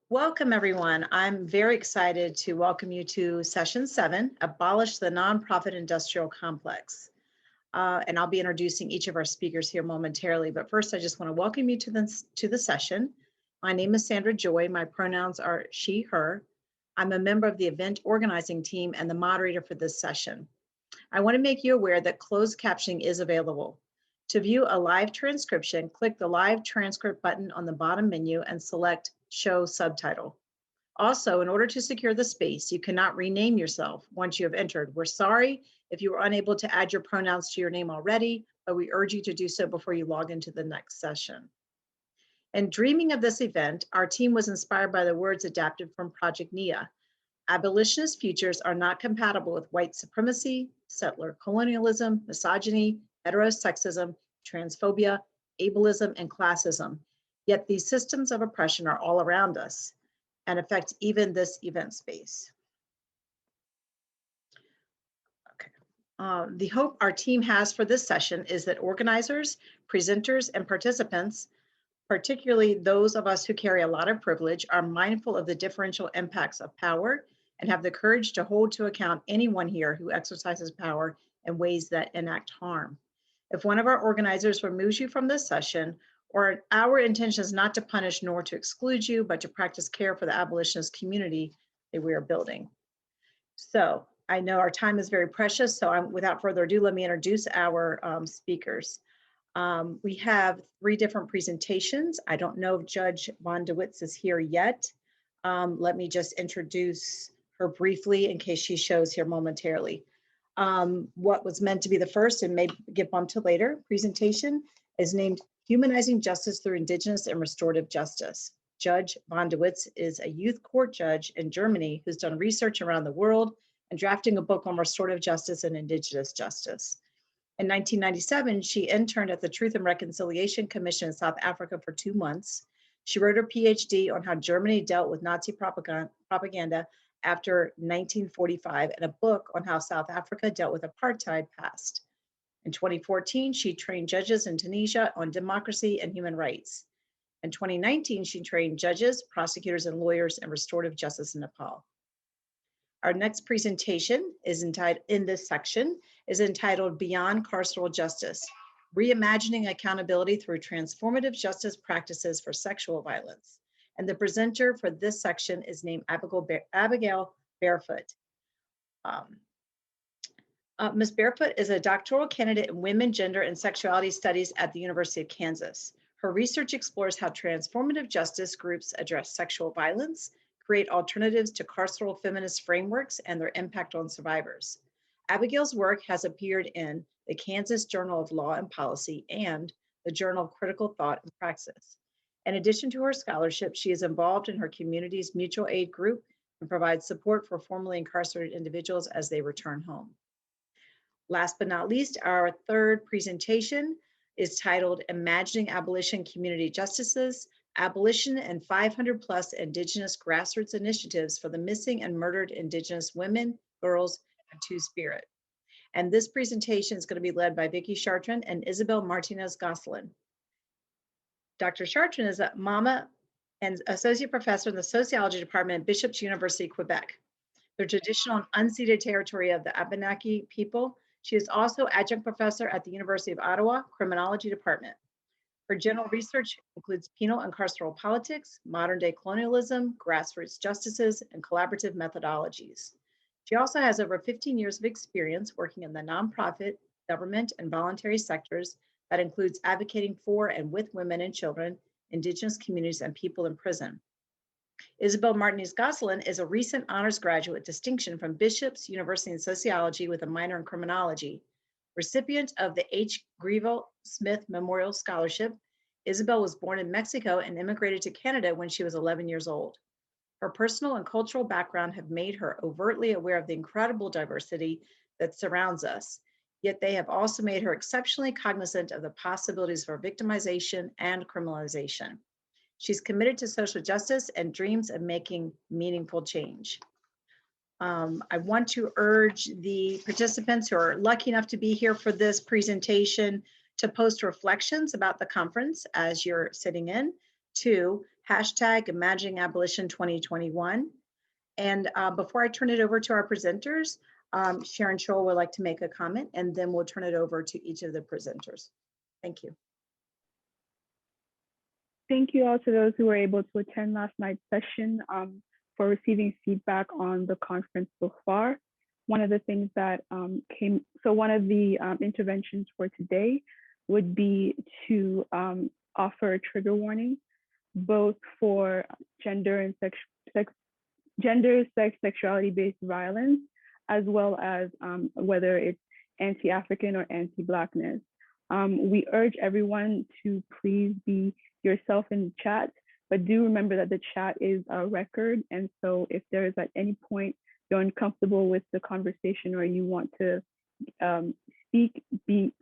Welcome, everyone. I'm very excited to welcome you to session 7, Abolish the Nonprofit Industrial Complex. And I'll be introducing each of our speakers here momentarily. But first, I just want to welcome you to the session. My name is Sandra Joy. My pronouns are she, her. I'm a member of the event organizing team and the moderator for this session. I want to make you aware that closed captioning is available. To view a live transcription, click the live transcript button on the bottom menu and select Show Subtitle. Also, in order to secure the space, you cannot rename yourself once you have entered. We're sorry if you were unable to add your pronouns to your name already, but we urge you to do so before you log into the next session. In dreaming of this event, our team was inspired by the words adapted from Project NIA. Abolitionist futures are not compatible with white supremacy, settler colonialism, misogyny, heterosexism, transphobia, ableism, and classism. Yet these systems of oppression are all around us and affect even this event space. Okay. The hope our team has for this session is that organizers, presenters, and participants, particularly those of us who carry a lot of privilege, are mindful of the differential impacts of power and have the courage to hold to account anyone here who exercises power in ways that enact harm. If one of our organizers removes you from this session, or our intention is not to punish nor to exclude you, but to practice care for the abolitionist community that we are building. So I know our time is very precious, so without further ado, let me introduce our speakers. We have 3 different presentations. I don't know if Judge Von DeWitz is here yet. Let me just introduce her briefly in case she shows here momentarily. What was meant to be the first and may get bumped to later presentation is named Humanizing Justice Through Indigenous and Restorative Justice. Judge Von DeWitz is a youth court judge in Germany who's done research around the world and drafting a book on restorative justice and Indigenous justice. In 1997, she interned at the Truth and Reconciliation Commission in South Africa for 2 months. She wrote her PhD on how Germany dealt with Nazi propaganda after 1945 and a book on how South Africa dealt with apartheid passed. In 2014, she trained judges in Tunisia on democracy and human rights. In 2019, she trained judges, prosecutors, and lawyers in restorative justice in Nepal. Our next presentation is in this section is entitled Beyond Carceral Justice, Reimagining Accountability Through Transformative Justice Practices for Sexual Violence. And the presenter for this section is named Abigail Barefoot. Ms. Barefoot is a doctoral candidate in women, gender, and sexuality studies at the University of Kansas. Her research explores how transformative justice groups address sexual violence, create alternatives to carceral feminist frameworks, and their impact on survivors. Abigail's work has appeared in the Kansas Journal of Law and Policy and the Journal of Critical Thought and Praxis. In addition to her scholarship, she is involved in her community's mutual aid group and provides support for formerly incarcerated individuals as they return home. Last but not least, our third presentation is titled Imagining Abolition Community Justices, Abolition and 500 plus Indigenous Grassroots Initiatives for the Missing and Murdered Indigenous Women, Girls, and Two-Spirit. And this presentation is going to be led by Vicki Chartrand and Isabelle Martinez Gosselin. Dr. Chartrand is a mama and associate professor in the sociology department at Bishop's University, Quebec, the traditional and unceded territory of the Abenaki people. She is also adjunct professor at the University of Ottawa, Criminology Department. Her general research includes penal and carceral politics, modern-day colonialism, grassroots justices, and collaborative methodologies. She also has over 15 years of experience working in the nonprofit, government, and voluntary sectors that includes advocating for and with women and children, Indigenous communities, and people in prison. Isabelle Martinez Gosselin is a recent honors graduate distinction from Bishop's University in Sociology with a minor in criminology. Recipient of the H. Greville Smith Memorial Scholarship, Isabelle was born in Mexico and immigrated to Canada when she was 11 years old. Her personal and cultural background have made her overtly aware of the incredible diversity that surrounds us, yet they have also made her exceptionally cognizant of the possibilities for victimization and criminalization. She's committed to social justice and dreams of making meaningful change. I want to urge the participants who are lucky enough to be here for this presentation to post reflections about the conference as you're sitting in, to hashtag Imagining Abolition 2021. And before I turn it over to our presenters, Sharon Scholl would like to make a comment, and then we'll turn it over to each of the presenters. Thank you. Thank you all to those who were able to attend last night's session for receiving feedback on the conference so far. One of the things that one of the interventions for today would be to offer a trigger warning, both for gender and sex, sexuality-based violence, as well as whether it's anti-African or anti-Blackness. We urge everyone to please be yourself in the chat, but do remember that the chat is a record. And so if there is at any point you're uncomfortable with the conversation or you want to speak,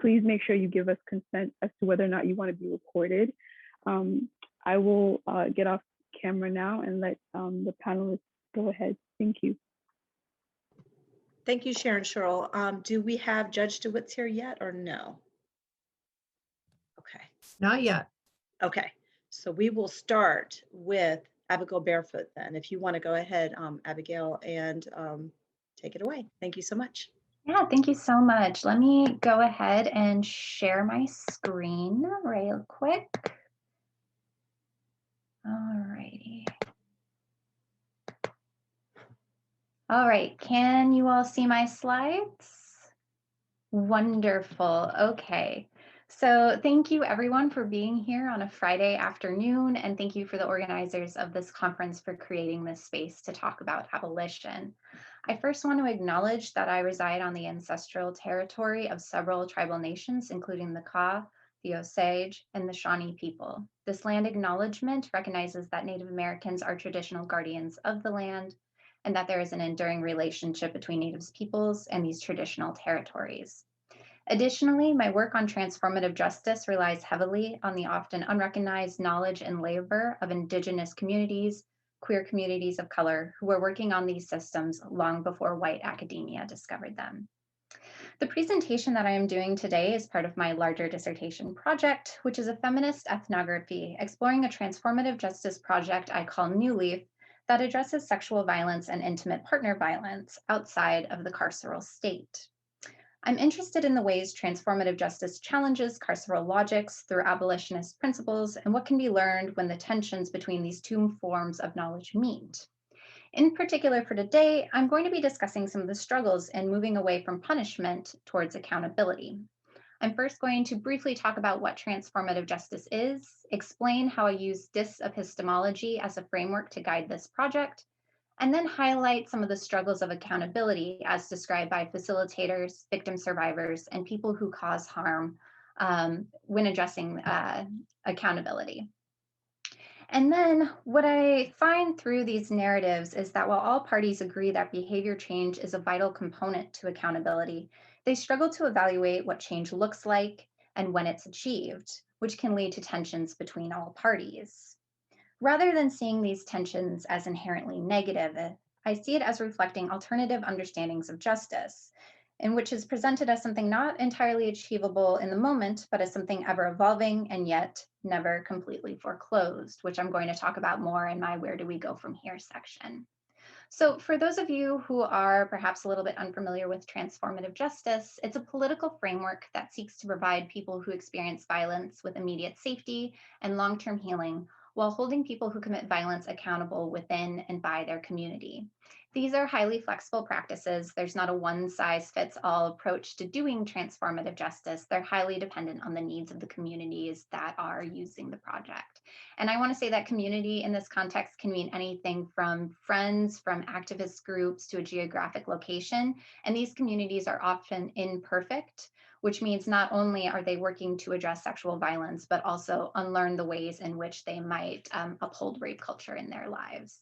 please make sure you give us consent as to whether or not you want to be recorded. I will get off camera now and let the panelists go ahead. Thank you. Thank you, Sharon Scholl. Do we have Judge DeWitt's here yet or no? Okay. Not yet. Okay, so we will start with Abigail Barefoot then. If you want to go ahead, Abigail, and take it away. Thank you so much. Yeah, thank you so much. Let me go ahead and share my screen real quick. All righty. All right, can you all see my slides? Wonderful, okay. So thank you everyone for being here on a Friday afternoon, and thank you for the organizers of this conference for creating this space to talk about abolition. I first want to acknowledge that I reside on the ancestral territory of several tribal nations, including the Ka, the Osage, and the Shawnee people. This land acknowledgement recognizes that Native Americans are traditional guardians of the land, and that there is an enduring relationship between Native peoples and these traditional territories. Additionally, my work on transformative justice relies heavily on the often unrecognized knowledge and labor of Indigenous communities, queer communities of color, who were working on these systems long before white academia discovered them. The presentation that I am doing today is part of my larger dissertation project, which is a feminist ethnography exploring a transformative justice project I call New Leaf that addresses sexual violence and intimate partner violence outside of the carceral state. I'm interested in the ways transformative justice challenges carceral logics through abolitionist principles and what can be learned when the tensions between these two forms of knowledge meet. In particular for today, I'm going to be discussing some of the struggles in moving away from punishment towards accountability. I'm first going to briefly talk about what transformative justice is, explain how I use epistemology as a framework to guide this project, and then highlight some of the struggles of accountability as described by facilitators, victim survivors, and people who cause harm when addressing accountability. And then what I find through these narratives is that while all parties agree that behavior change is a vital component to accountability, they struggle to evaluate what change looks like and when it's achieved, which can lead to tensions between all parties. Rather than seeing these tensions as inherently negative, I see it as reflecting alternative understandings of justice, in which is presented as something not entirely achievable in the moment, but as something ever evolving and yet never completely foreclosed, which I'm going to talk about more in my Where Do We Go From Here section. So for those of you who are perhaps a little bit unfamiliar with transformative justice, it's a political framework that seeks to provide people who experience violence with immediate safety and long-term healing, while holding people who commit violence accountable within and by their community. These are highly flexible practices. There's not a one-size-fits-all approach to doing transformative justice. They're highly dependent on the needs of the communities that are using the project. And I want to say that community in this context can mean anything from friends, from activist groups to a geographic location. And these communities are often imperfect, which means not only are they working to address sexual violence, but also unlearn the ways in which they might uphold rape culture in their lives.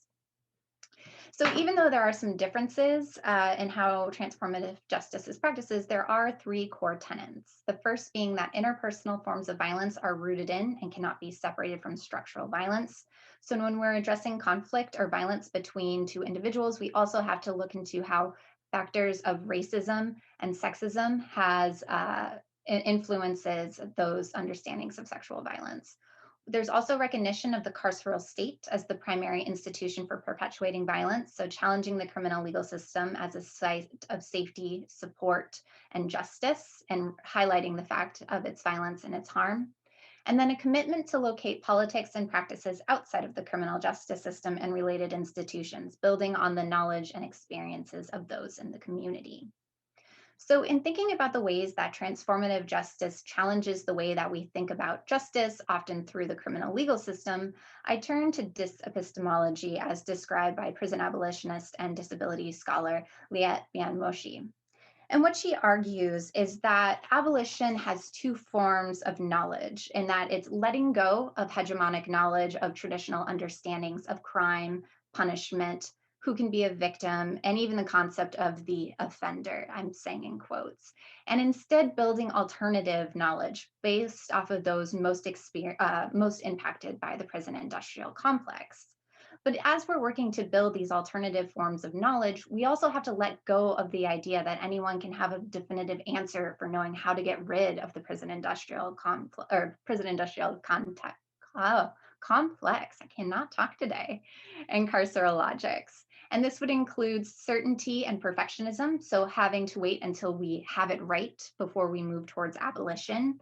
So even though there are some differences in how transformative justice is practiced, there are three core tenets. The first being that interpersonal forms of violence are rooted in and cannot be separated from structural violence. So when we're addressing conflict or violence between two individuals, we also have to look into how factors of racism and sexism has influences those understandings of sexual violence. There's also recognition of the carceral state as the primary institution for perpetuating violence, so challenging the criminal legal system as a site of safety, support, and justice, and highlighting the fact of its violence and its harm. And then a commitment to locate politics and practices outside of the criminal justice system and related institutions, building on the knowledge and experiences of those in the community. So in thinking about the ways that transformative justice challenges the way that we think about justice, often through the criminal legal system, I turn to epistemology as described by prison abolitionist and disability scholar Liet Bian-Moshe. And what she argues is that abolition has two forms of knowledge, in that it's letting go of hegemonic knowledge of traditional understandings of crime, punishment, who can be a victim, and even the concept of the offender, I'm saying in quotes, and instead building alternative knowledge based off of those most impacted by the prison industrial complex. But as we're working to build these alternative forms of knowledge, we also have to let go of the idea that anyone can have a definitive answer for knowing how to get rid of the prison industrial complex. I cannot talk today, and carceral logics. And this would include certainty and perfectionism, so having to wait until we have it right before we move towards abolition.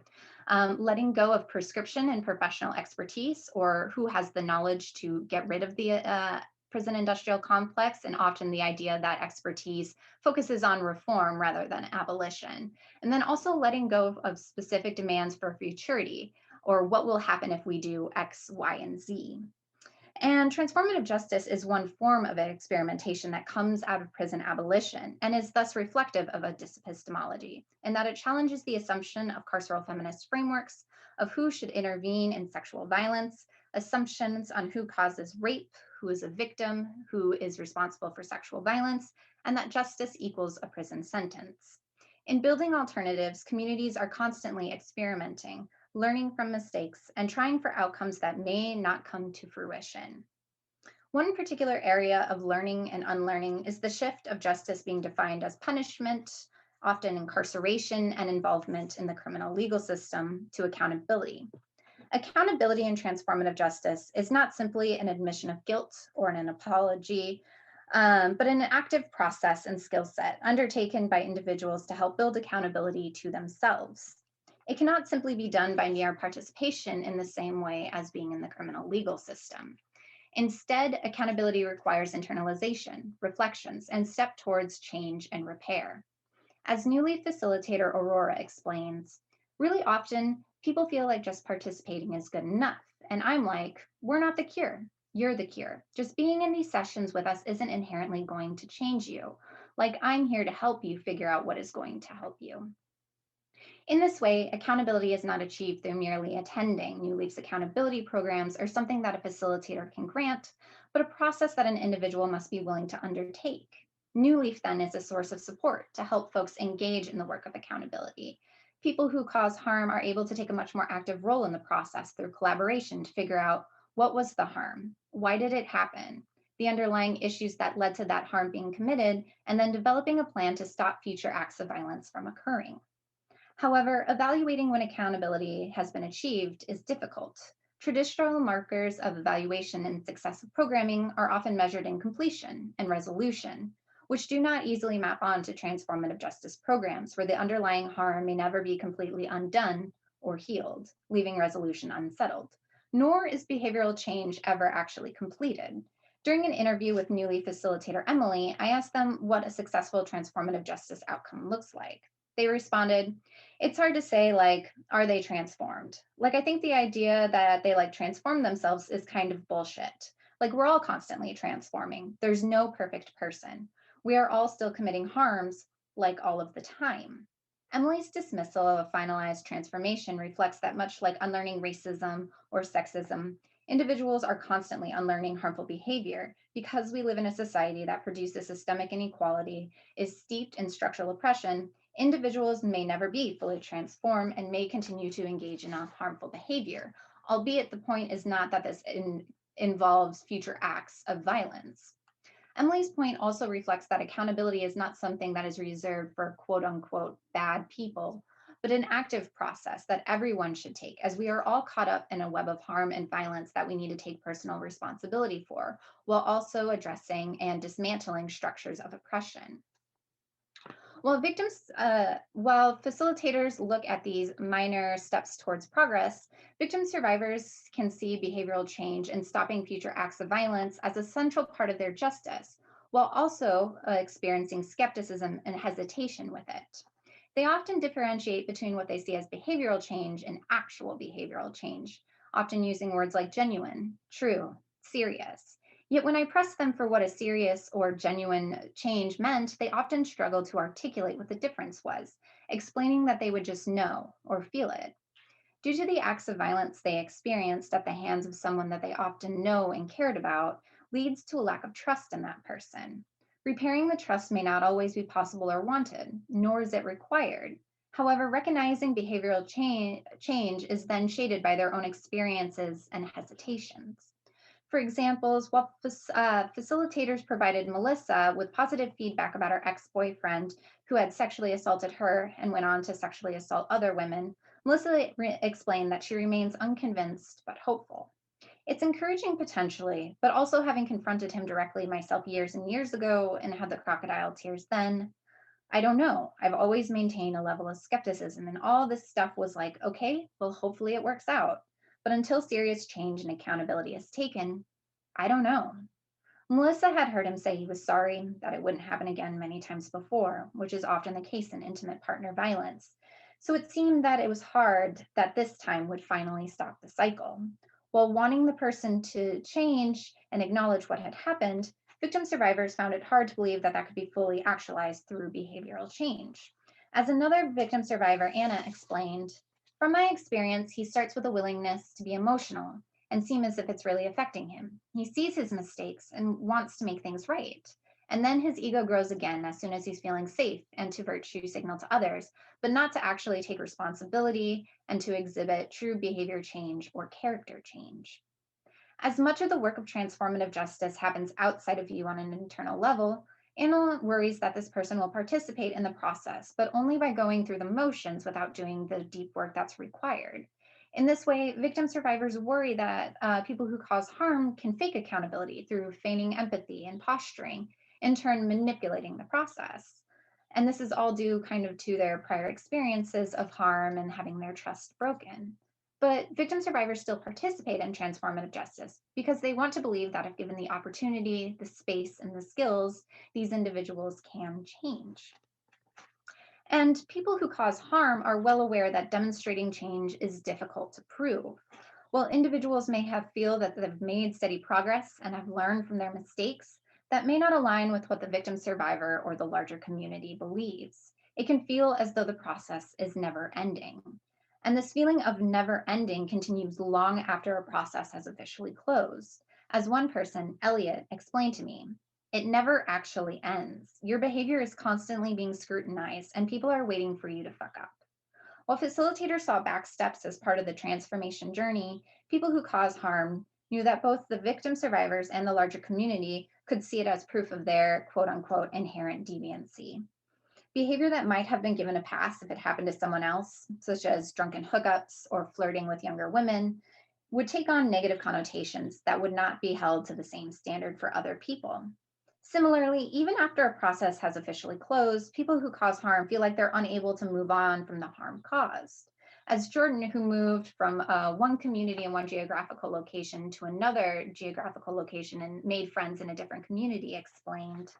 Letting go of prescription and professional expertise, or who has the knowledge to get rid of the prison industrial complex, and often the idea that expertise focuses on reform rather than abolition. And then also letting go of specific demands for futurity, or what will happen if we do X, Y, and Z. And transformative justice is one form of experimentation that comes out of prison abolition and is thus reflective of a epistemology, in that it challenges the assumption of carceral feminist frameworks of who should intervene in sexual violence, assumptions on who causes rape, who is a victim, who is responsible for sexual violence, and that justice equals a prison sentence. In building alternatives, communities are constantly experimenting, learning from mistakes, and trying for outcomes that may not come to fruition. One particular area of learning and unlearning is the shift of justice being defined as punishment, often incarceration and involvement in the criminal legal system, to accountability. Accountability in transformative justice is not simply an admission of guilt or an apology, but an active process and skill set undertaken by individuals to help build accountability to themselves. It cannot simply be done by mere participation in the same way as being in the criminal legal system. Instead, accountability requires internalization, reflections, and step towards change and repair. As Newly facilitator Aurora explains, really often people feel like just participating is good enough. And I'm like, we're not the cure. You're the cure. Just being in these sessions with us isn't inherently going to change you. Like, I'm here to help you figure out what is going to help you. In this way, accountability is not achieved through merely attending New Leaf's accountability programs or something that a facilitator can grant, but a process that an individual must be willing to undertake. New Leaf then is a source of support to help folks engage in the work of accountability. People who cause harm are able to take a much more active role in the process through collaboration to figure out what was the harm, why did it happen, the underlying issues that led to that harm being committed, and then developing a plan to stop future acts of violence from occurring. However, evaluating when accountability has been achieved is difficult. Traditional markers of evaluation and success of programming are often measured in completion and resolution, which do not easily map onto transformative justice programs where the underlying harm may never be completely undone or healed, leaving resolution unsettled. Nor is behavioral change ever actually completed. During an interview with Newly facilitator Emily, I asked them what a successful transformative justice outcome looks like. They responded, it's hard to say, like, are they transformed? Like, I think the idea that they like transform themselves is kind of bullshit. Like, we're all constantly transforming. There's no perfect person. We are all still committing harms, like, all of the time. Emily's dismissal of a finalized transformation reflects that much like unlearning racism or sexism, individuals are constantly unlearning harmful behavior because we live in a society that produces systemic inequality, is steeped in structural oppression. Individuals may never be fully transformed and may continue to engage in harmful behavior, albeit the point is not that this involves future acts of violence. Emily's point also reflects that accountability is not something that is reserved for quote unquote bad people, but an active process that everyone should take, as we are all caught up in a web of harm and violence that we need to take personal responsibility for, while also addressing and dismantling structures of oppression. While facilitators look at these minor steps towards progress, victim survivors can see behavioral change and stopping future acts of violence as a central part of their justice, while also experiencing skepticism and hesitation with it. They often differentiate between what they see as behavioral change and actual behavioral change, often using words like genuine, true, serious. Yet when I pressed them for what a serious or genuine change meant, they often struggled to articulate what the difference was, explaining that they would just know or feel it. Due to the acts of violence they experienced at the hands of someone that they often know and cared about, leads to a lack of trust in that person. Repairing the trust may not always be possible or wanted, nor is it required. However, recognizing behavioral change is then shaded by their own experiences and hesitations. For examples, while facilitators provided Melissa with positive feedback about her ex-boyfriend who had sexually assaulted her and went on to sexually assault other women, Melissa explained that she remains unconvinced but hopeful. It's encouraging potentially, but also having confronted him directly myself years and years ago and had the crocodile tears then, I don't know. I've always maintained a level of skepticism, and all this stuff was like, okay, well, hopefully it works out. But until serious change and accountability is taken, I don't know. Melissa had heard him say he was sorry, that it wouldn't happen again many times before, which is often the case in intimate partner violence. So it seemed that it was hard that this time would finally stop the cycle. While wanting the person to change and acknowledge what had happened, victim survivors found it hard to believe that that could be fully actualized through behavioral change. As another victim survivor, Anna, explained, from my experience, he starts with a willingness to be emotional and seem as if it's really affecting him. He sees his mistakes and wants to make things right. And then his ego grows again as soon as he's feeling safe and to virtue signal to others, but not to actually take responsibility and to exhibit true behavior change or character change. As much of the work of transformative justice happens outside of you on an internal level, Anna worries that this person will participate in the process, but only by going through the motions without doing the deep work that's required. In this way, victim survivors worry that people who cause harm can fake accountability through feigning empathy and posturing, in turn manipulating the process. And this is all due kind of to their prior experiences of harm and having their trust broken. But victim survivors still participate in transformative justice because they want to believe that if given the opportunity, the space, and the skills, these individuals can change. And people who cause harm are well aware that demonstrating change is difficult to prove. While individuals may feel that they've made steady progress and have learned from their mistakes, that may not align with what the victim survivor or the larger community believes. It can feel as though the process is never ending. And this feeling of never ending continues long after a process has officially closed. As one person, Elliot, explained to me, it never actually ends. Your behavior is constantly being scrutinized and people are waiting for you to fuck up. While facilitators saw back steps as part of the transformation journey, people who cause harm knew that both the victim survivors and the larger community could see it as proof of their quote unquote inherent deviancy. Behavior that might have been given a pass if it happened to someone else, such as drunken hookups or flirting with younger women, would take on negative connotations that would not be held to the same standard for other people. Similarly, even after a process has officially closed, people who cause harm feel like they're unable to move on from the harm caused. As Jordan, who moved from one community in one geographical location to another geographical location and made friends in a different community, explained,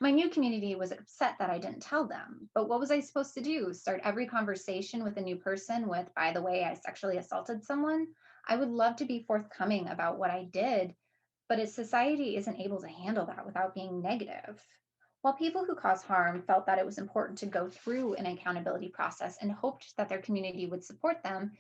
my new community was upset that I didn't tell them, but what was I supposed to do? Start every conversation with a new person with, by the way, I sexually assaulted someone? I would love to be forthcoming about what I did, but as society isn't able to handle that without being negative. While people who cause harm felt that it was important to go through an accountability process and hoped that their community would support them,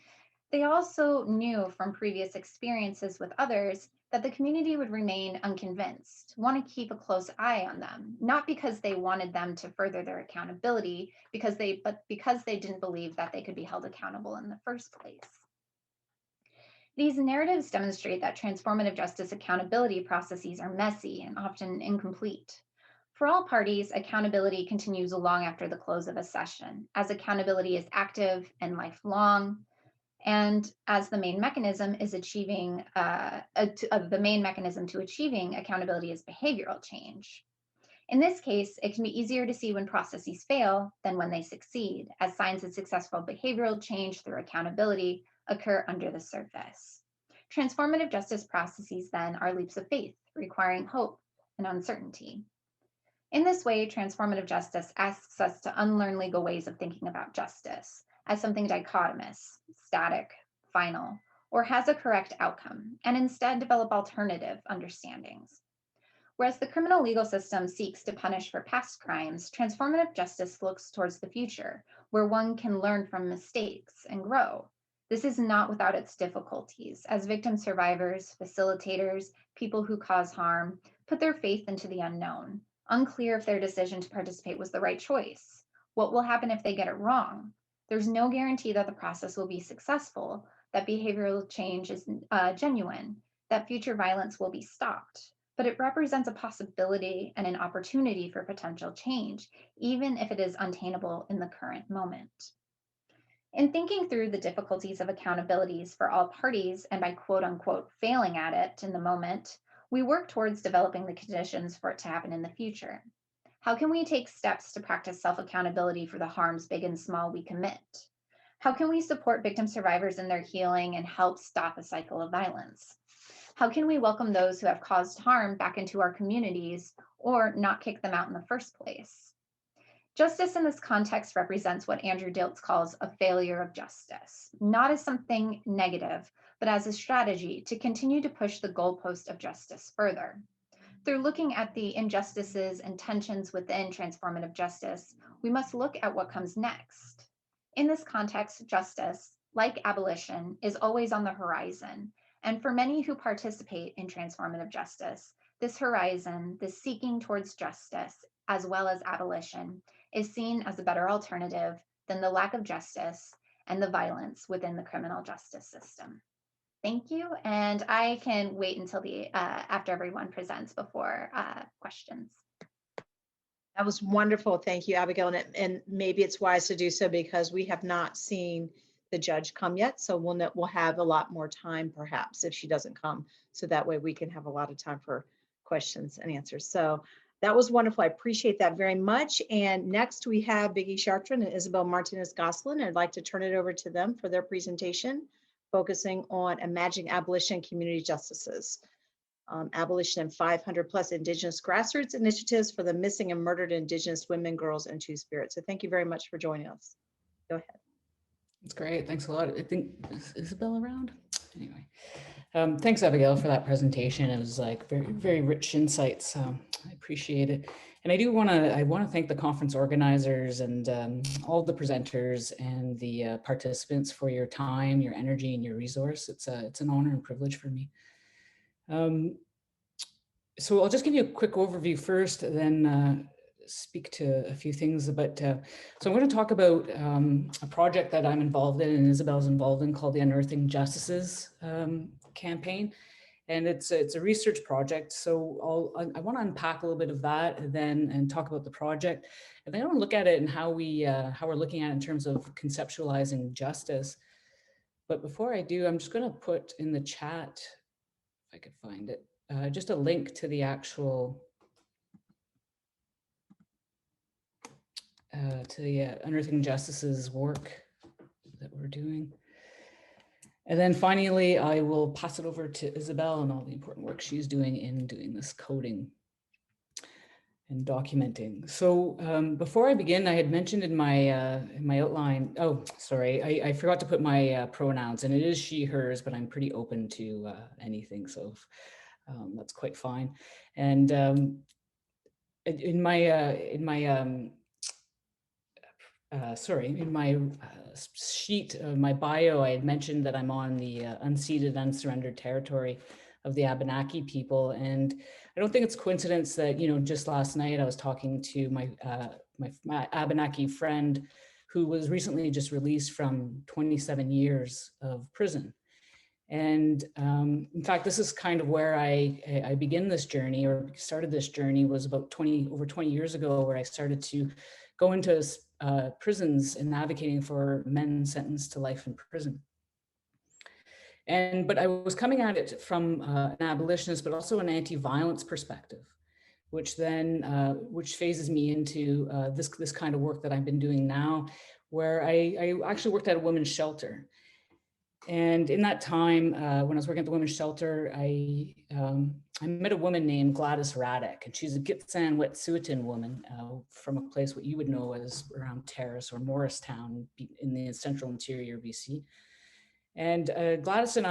they also knew from previous experiences with others that the community would remain unconvinced, want to keep a close eye on them, not because they wanted them to further their accountability, but because they didn't believe that they could be held accountable in the first place. These narratives demonstrate that transformative justice accountability processes are messy and often incomplete. For all parties, accountability continues long after the close of a session, as accountability is active and lifelong, and as the main mechanism is achieving, the main mechanism to achieving accountability is behavioral change. In this case, it can be easier to see when processes fail than when they succeed, as signs of successful behavioral change through accountability occur under the surface. Transformative justice processes then are leaps of faith, requiring hope and uncertainty. In this way, transformative justice asks us to unlearn legal ways of thinking about justice as something dichotomous, static, final, or has a correct outcome, and instead develop alternative understandings. Whereas the criminal legal system seeks to punish for past crimes, transformative justice looks towards the future, where one can learn from mistakes and grow. This is not without its difficulties, as victim survivors, facilitators, people who cause harm, put their faith into the unknown, unclear if their decision to participate was the right choice. What will happen if they get it wrong? There's no guarantee that the process will be successful, that behavioral change is genuine, that future violence will be stopped. But it represents a possibility and an opportunity for potential change, even if it is unattainable in the current moment. In thinking through the difficulties of accountabilities for all parties, and by quote unquote failing at it in the moment, we work towards developing the conditions for it to happen in the future. How can we take steps to practice self-accountability for the harms big and small we commit? How can we support victim survivors in their healing and help stop a cycle of violence? How can we welcome those who have caused harm back into our communities or not kick them out in the first place? Justice in this context represents what Andrew Diltz calls a failure of justice, not as something negative, but as a strategy to continue to push the goalpost of justice further. Through looking at the injustices and tensions within transformative justice, we must look at what comes next. In this context, justice, like abolition, is always on the horizon. And for many who participate in transformative justice, this horizon, this seeking towards justice, as well as abolition, is seen as a better alternative than the lack of justice and the violence within the criminal justice system. Thank you, and I can wait until the after everyone presents before questions. That was wonderful. Thank you, Abigail. And maybe it's wise to do so because we have not seen the judge come yet. So we'll have a lot more time perhaps if she doesn't come. So that way we can have a lot of time for questions and answers. So that was wonderful. I appreciate that very much. And next we have Vicki Chartrand and Isabelle Martinez Gosselin. I'd like to turn it over to them for their presentation, focusing on imagining abolition community justices. Abolition and 500 plus Indigenous grassroots initiatives for the missing and murdered Indigenous women, girls, and Two-Spirit. So thank you very much for joining us. Go ahead. That's great. Thanks a lot. I think, is Isabelle around? Anyway, thanks, Abigail, for that presentation. It was like very, very rich insights. I appreciate it. And I want to thank the conference organizers and all the presenters and the participants for your time, your energy, and your resource. It's an honor and privilege for me. So I'll just give you a quick overview first, then speak to a few things about, so I'm going to talk about a project that I'm involved in and Isabelle's involved in called the Unearthing Justices campaign. And it's a research project. So I want to unpack a little bit of that and talk about the project. And then I want to look at it and how we're looking at it in terms of conceptualizing justice. But before I do, I'm just going to put in the chat, if I could find it, just a link to the actual to the Unearthing Justice's work that we're doing. And then finally, I will pass it over to Isabelle and all the important work she's doing in doing this coding and documenting. So before I begin, I had mentioned in my outline, oh, sorry, I forgot to put my pronouns, and it is she, hers, but I'm pretty open to anything, so that's quite fine. And in my sheet of my bio, I had mentioned that I'm on the unceded, unsurrendered territory of the Abenaki people. And I don't think it's coincidence that, just last night I was talking to my Abenaki friend who was recently just released from 27 years of prison. And in fact, this is kind of where I begin this journey, or started this journey, was about over 20 years ago, where I started to go into prisons and advocating for men sentenced to life in prison. But I was coming at it from an abolitionist, but also an anti-violence perspective, which then which phases me into this kind of work that I've been doing now, where I actually worked at a women's shelter. And in that time, when I was working at the women's shelter, I met a woman named Gladys Radek, and she's a Gitxsan Wet'suwet'en woman from a place what you would know as around Terrace or Morristown in the central interior BC. And Gladys and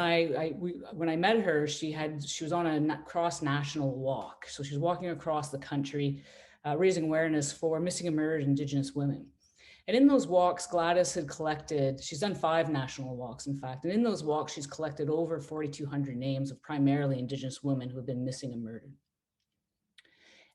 when I met her, she was on a cross-national walk. So she was walking across the country, raising awareness for missing and murdered Indigenous women. And in those walks, Gladys had collected, she's done 5 national walks, in fact. And in those walks, she's collected over 4,200 names of primarily Indigenous women who have been missing and murdered.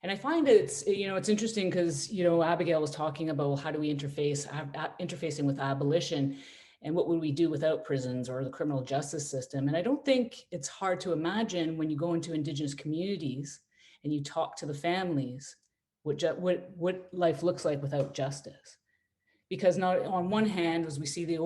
And I find it's interesting because, Abigail was talking about how do we interfacing with abolition, and what would we do without prisons or the criminal justice system? And I don't think it's hard to imagine when you go into Indigenous communities and you talk to the families, what life looks like without justice. Because not on one hand, as we see the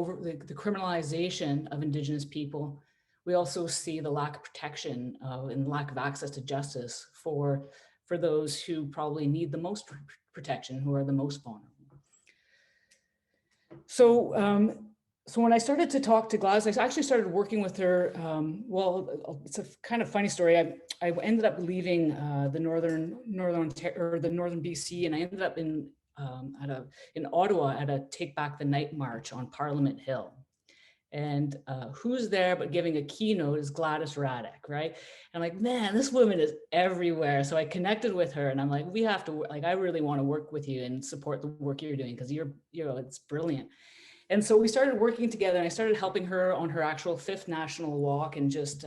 criminalization of Indigenous people, we also see the lack of protection and lack of access to justice for those who probably need the most protection, who are the most vulnerable. So when I started to talk to Gladys, I actually started working with her. Well, it's a kind of funny story. I ended up leaving the northern BC, and I ended up in Ottawa at a Take Back the Night march on Parliament Hill. And who's there but giving a keynote is Gladys Radek, right? And I'm like, man, this woman is everywhere. So I connected with her, and I'm like, we have to, I really want to work with you and support the work you're doing, because it's brilliant. And so we started working together, and I started helping her on her actual 5th national walk, and just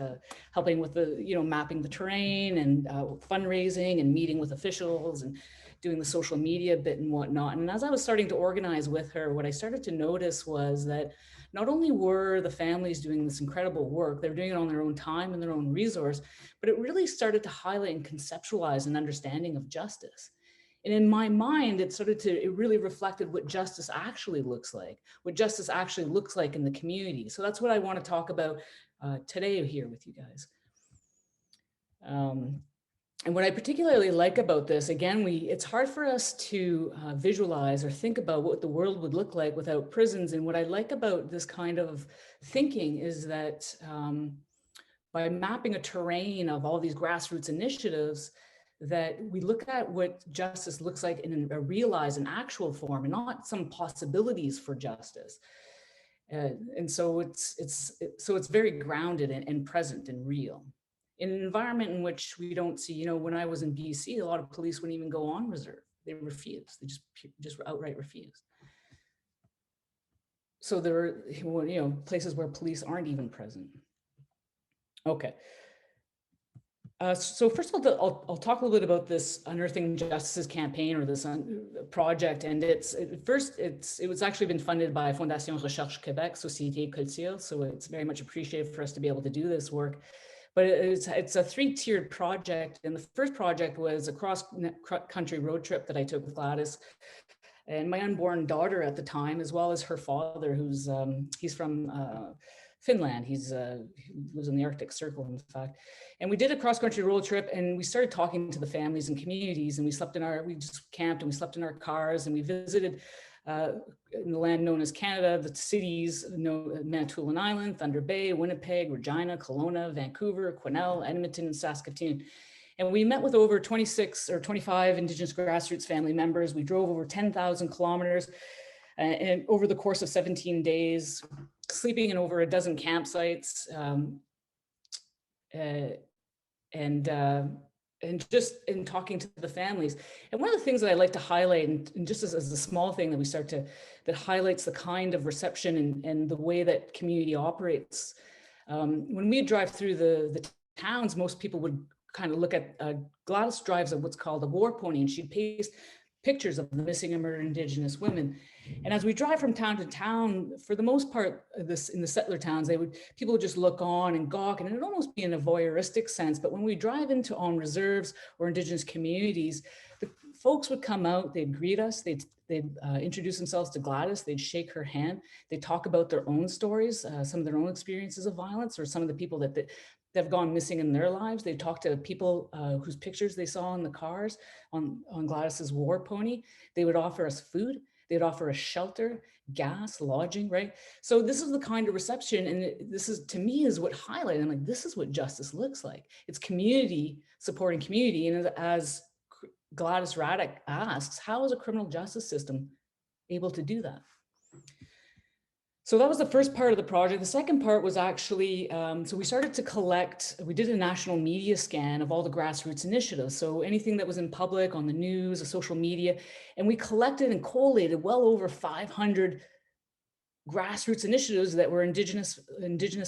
helping with the, mapping the terrain and fundraising and meeting with officials and doing the social media bit and whatnot. And as I was starting to organize with her, what I started to notice was that not only were the families doing this incredible work, they were doing it on their own time and their own resource, but it really started to highlight and conceptualize an understanding of justice. And in my mind, it really reflected what justice actually looks like, in the community. So that's what I want to talk about today here with you guys. And what I particularly like about this, again, it's hard for us to visualize or think about what the world would look like without prisons. And what I like about this kind of thinking is that by mapping a terrain of all these grassroots initiatives, that we look at what justice looks like in a realized and actual form, and not some possibilities for justice. And so it's very grounded and present and real. In an environment in which we don't see, when I was in BC, a lot of police wouldn't even go on reserve. They refused. They just outright refused. So there are, places where police aren't even present. Okay. So first of all, I'll talk a little bit about this Unearthing Justices campaign, or this project. And it was actually been funded by Fondation Recherche Québec, Société Culture. So it's very much appreciated for us to be able to do this work. But it's a 3-tiered project. And the first project was a cross-country road trip that I took with Gladys and my unborn daughter at the time, as well as her father, he's from Finland. He lives in the Arctic Circle, in fact. And we did a cross-country road trip, and we started talking to the families and communities, and we just camped, and we slept in our cars, and we visited in the land known as Canada, the cities, Manitoulin Island, Thunder Bay, Winnipeg, Regina, Kelowna, Vancouver, Quesnel, Edmonton, and Saskatoon. And we met with over 26 or 25 Indigenous grassroots family members. We drove over 10,000 kilometers and over the course of 17 days, sleeping in over a dozen campsites, and just in talking to the families. And one of the things that I like to highlight, and just as a small thing that highlights the kind of reception and the way that community operates. When we drive through the towns, most people would kind of look at, Gladys drives what's called a war pony, and she'd paste pictures of the missing and murdered Indigenous women. And as we drive from town to town, for the most part, in the settler towns, people would just look on and gawk, and it would almost be in a voyeuristic sense. But when we drive into on reserves or Indigenous communities, the folks would come out, they'd greet us, they'd introduce themselves to Gladys, they'd shake her hand, they'd talk about their own stories, some of their own experiences of violence, or some of the people that have gone missing in their lives. They talk to people whose pictures they saw in the cars on Gladys's war pony. They would offer us food. They'd offer us shelter, gas, lodging, right? So this is the kind of reception, and this is, to me, is what highlighted. I'm like, this is what justice looks like. It's community supporting community. And as Gladys Raddick asks, how is a criminal justice system able to do that? So that was the first part of the project. The second part was actually, so we started to collect, we did a national media scan of all the grassroots initiatives. So anything that was in public, on the news, or social media, and we collected and collated well over 500 grassroots initiatives that were Indigenous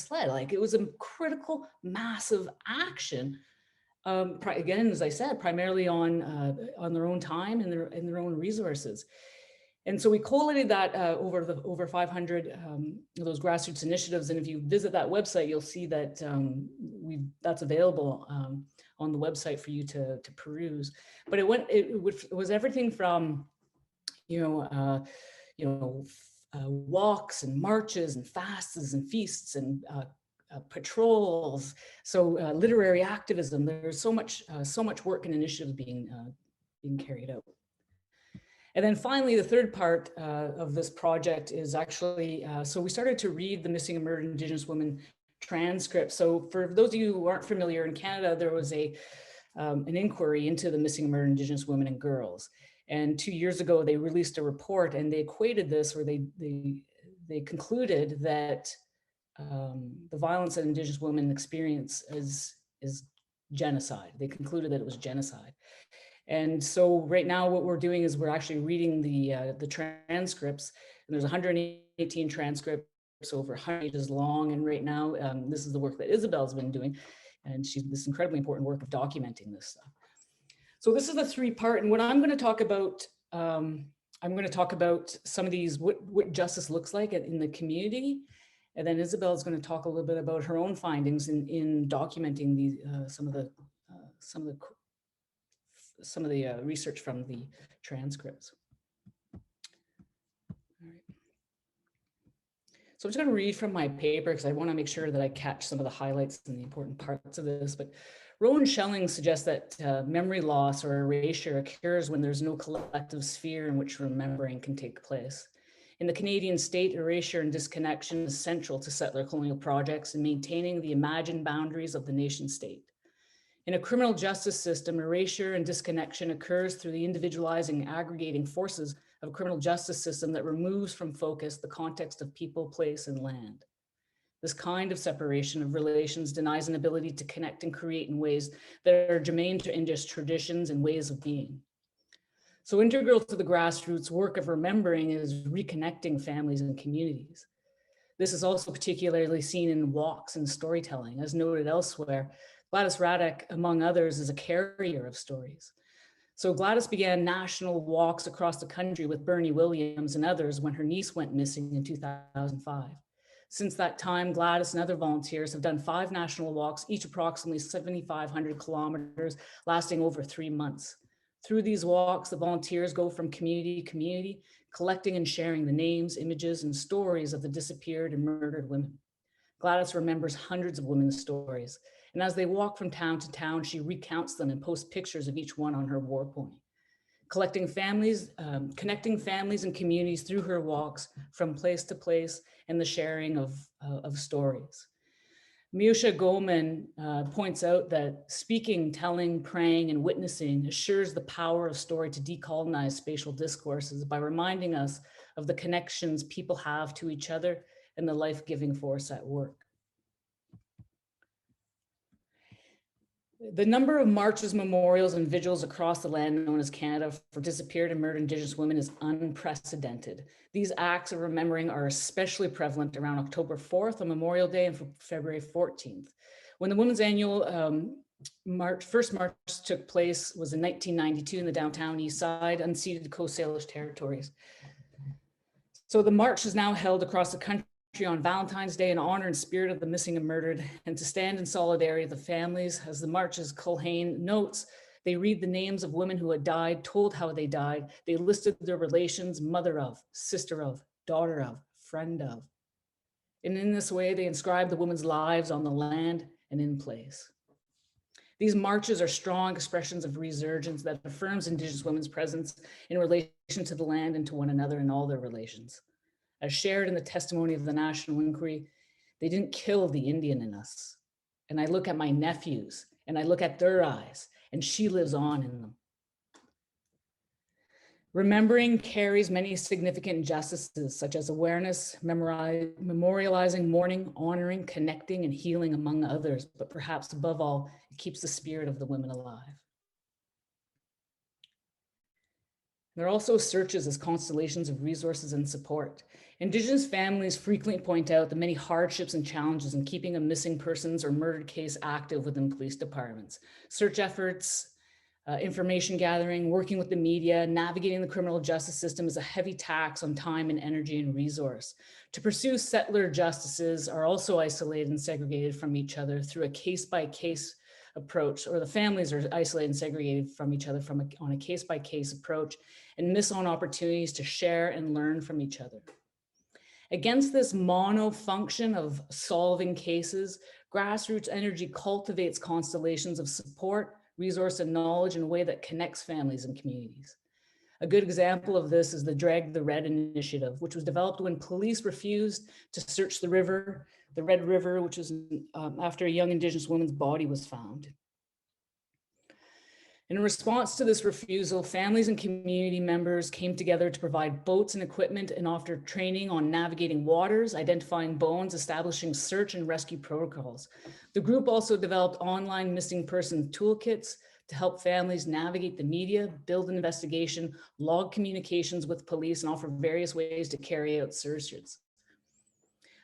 led. Like, it was a critical, massive action. Again, as I said, primarily on their own time and their own resources. And so we collated that over 500 of those grassroots initiatives. And if you visit that website, you'll see that that's available on the website for you to peruse. But it was everything from, walks and marches and fasts and feasts and patrols. So literary activism. There's so much work and initiatives being carried out. And then finally, the third part of this project is actually, so we started to read the missing and murdered Indigenous women transcripts. So for those of you who aren't familiar, in Canada, there was an inquiry into the missing and murdered Indigenous women and girls. And 2 years ago, they released a report, and they equated this, or they concluded that the violence that Indigenous women experience is genocide. They concluded that it was genocide. And so right now what we're doing is we're actually reading the transcripts, and there's 118 transcripts over 100 pages long. And right now, this is the work that Isabelle's been doing, and she's this incredibly important work of documenting this stuff. So this is the three-part, and what I'm going to talk about, I'm going to talk about some of these, what justice looks like in the community. And then Isabelle is going to talk a little bit about her own findings in documenting these, some of the research from the transcripts. All right. So I'm just going to read from my paper because I want to make sure that I catch some of the highlights and the important parts of this. But Rowan Schelling suggests that memory loss or erasure occurs when there's no collective sphere in which remembering can take place. In the Canadian state, erasure and disconnection is central to settler colonial projects in maintaining the imagined boundaries of the nation state. In a criminal justice system, erasure and disconnection occurs through the individualizing, aggregating forces of a criminal justice system that removes from focus the context of people, place, and land. This kind of separation of relations denies an ability to connect and create in ways that are germane to Indigenous traditions and ways of being. So integral to the grassroots work of remembering is reconnecting families and communities. This is also particularly seen in walks and storytelling. As noted elsewhere, Gladys Raddick, among others, is a carrier of stories. So Gladys began national walks across the country with Bernie Williams and others when her niece went missing in 2005. Since that time, Gladys and other volunteers have done 5 national walks, each approximately 7,500 kilometers, lasting over 3 months. Through these walks, the volunteers go from community to community, collecting and sharing the names, images, and stories of the disappeared and murdered women. Gladys remembers hundreds of women's stories, and as they walk from town to town, she recounts them and posts pictures of each one on her war pony. Connecting families and communities through her walks from place to place and the sharing of stories. Miosha Goldman points out that speaking, telling, praying, and witnessing assures the power of story to decolonize spatial discourses by reminding us of the connections people have to each other and the life-giving force at work. The number of marches, memorials, and vigils across the land known as Canada for disappeared and murdered Indigenous women is unprecedented. These acts of remembering are especially prevalent around October 4th on Memorial Day and February 14th, when the Women's Annual first march took place was in 1992 in the downtown East Side, unceded Coast Salish territories. So the march is now held across the country on Valentine's Day in honor and spirit of the missing and murdered, and to stand in solidarity with the families. As the march's Culhane notes, they read the names of women who had died, told how they died. They listed their relations, mother of, sister of, daughter of, friend of. And in this way, they inscribed the women's lives on the land and in place. These marches are strong expressions of resurgence that affirms Indigenous women's presence in relation to the land and to one another in all their relations. As shared in the testimony of the National Inquiry, they didn't kill the Indian in us. And I look at my nephews and I look at their eyes, and she lives on in them. Remembering carries many significant injustices, such as awareness, memorializing, mourning, honoring, connecting, and healing, among others, but perhaps above all, it keeps the spirit of the women alive. There are also searches as constellations of resources and support. Indigenous families frequently point out the many hardships and challenges in keeping a missing persons or murdered case active within police departments. Search efforts, information gathering, working with the media, navigating the criminal justice system is a heavy tax on time and energy and resource. To pursue settler justices are also isolated and segregated from each other through a case-by-case approach, or the families are isolated and segregated from each other on a case-by-case approach, and miss on opportunities to share and learn from each other. Against this mono-function of solving cases, grassroots energy cultivates constellations of support, resource, and knowledge in a way that connects families and communities. A good example of this is the Drag the Red initiative, which was developed when police refused to search the river, the Red River, which was after a young Indigenous woman's body was found. In response to this refusal, families and community members came together to provide boats and equipment and offer training on navigating waters, identifying bones, establishing search and rescue protocols. The group also developed online missing person toolkits to help families navigate the media, build an investigation, log communications with police, and offer various ways to carry out searches.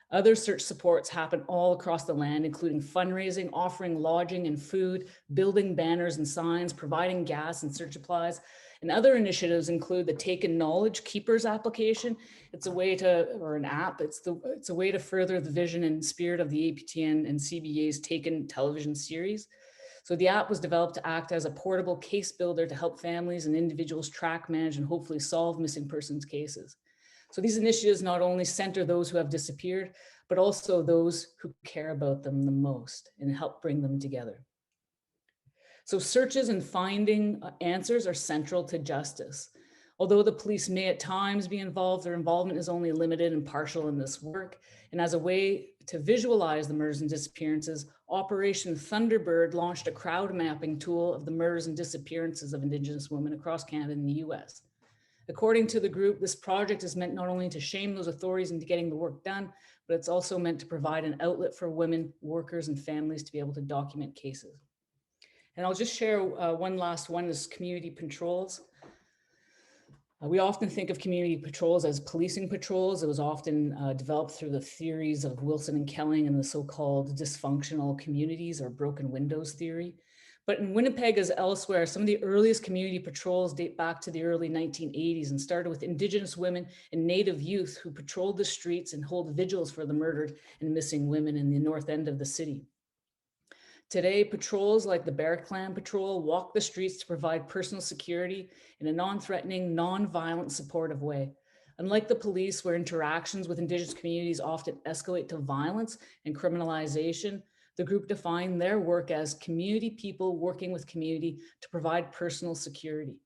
Other search supports happen all across the land, including fundraising, offering lodging and food, building banners and signs, providing gas and search supplies. And other initiatives include the Taken Knowledge Keepers application. It's a way to, or an app, it's a way to further the vision and spirit of the APTN and CBA's Taken television series. So the app was developed to act as a portable case builder to help families and individuals track, manage, and hopefully solve missing persons cases. So these initiatives not only center those who have disappeared, but also those who care about them the most and help bring them together. So searches and finding answers are central to justice. Although the police may at times be involved, their involvement is only limited and partial in this work. And as a way to visualize the murders and disappearances, Operation Thunderbird launched a crowd mapping tool of the murders and disappearances of Indigenous women across Canada and the US. According to the group, this project is meant not only to shame those authorities into getting the work done, but it's also meant to provide an outlet for women, workers, and families to be able to document cases. And I'll just share one last one is community patrols. We often think of community patrols as policing patrols. It was often developed through the theories of Wilson and Kelling and the so-called dysfunctional communities or broken windows theory. But in Winnipeg as elsewhere, some of the earliest community patrols date back to the early 1980s and started with Indigenous women and Native youth who patrolled the streets and hold vigils for the murdered and missing women in the north end of the city. Today, patrols like the Bear Clan Patrol walk the streets to provide personal security in a non-threatening, non-violent, supportive way. Unlike the police, where interactions with Indigenous communities often escalate to violence and criminalization, the group defined their work as community people working with community to provide personal security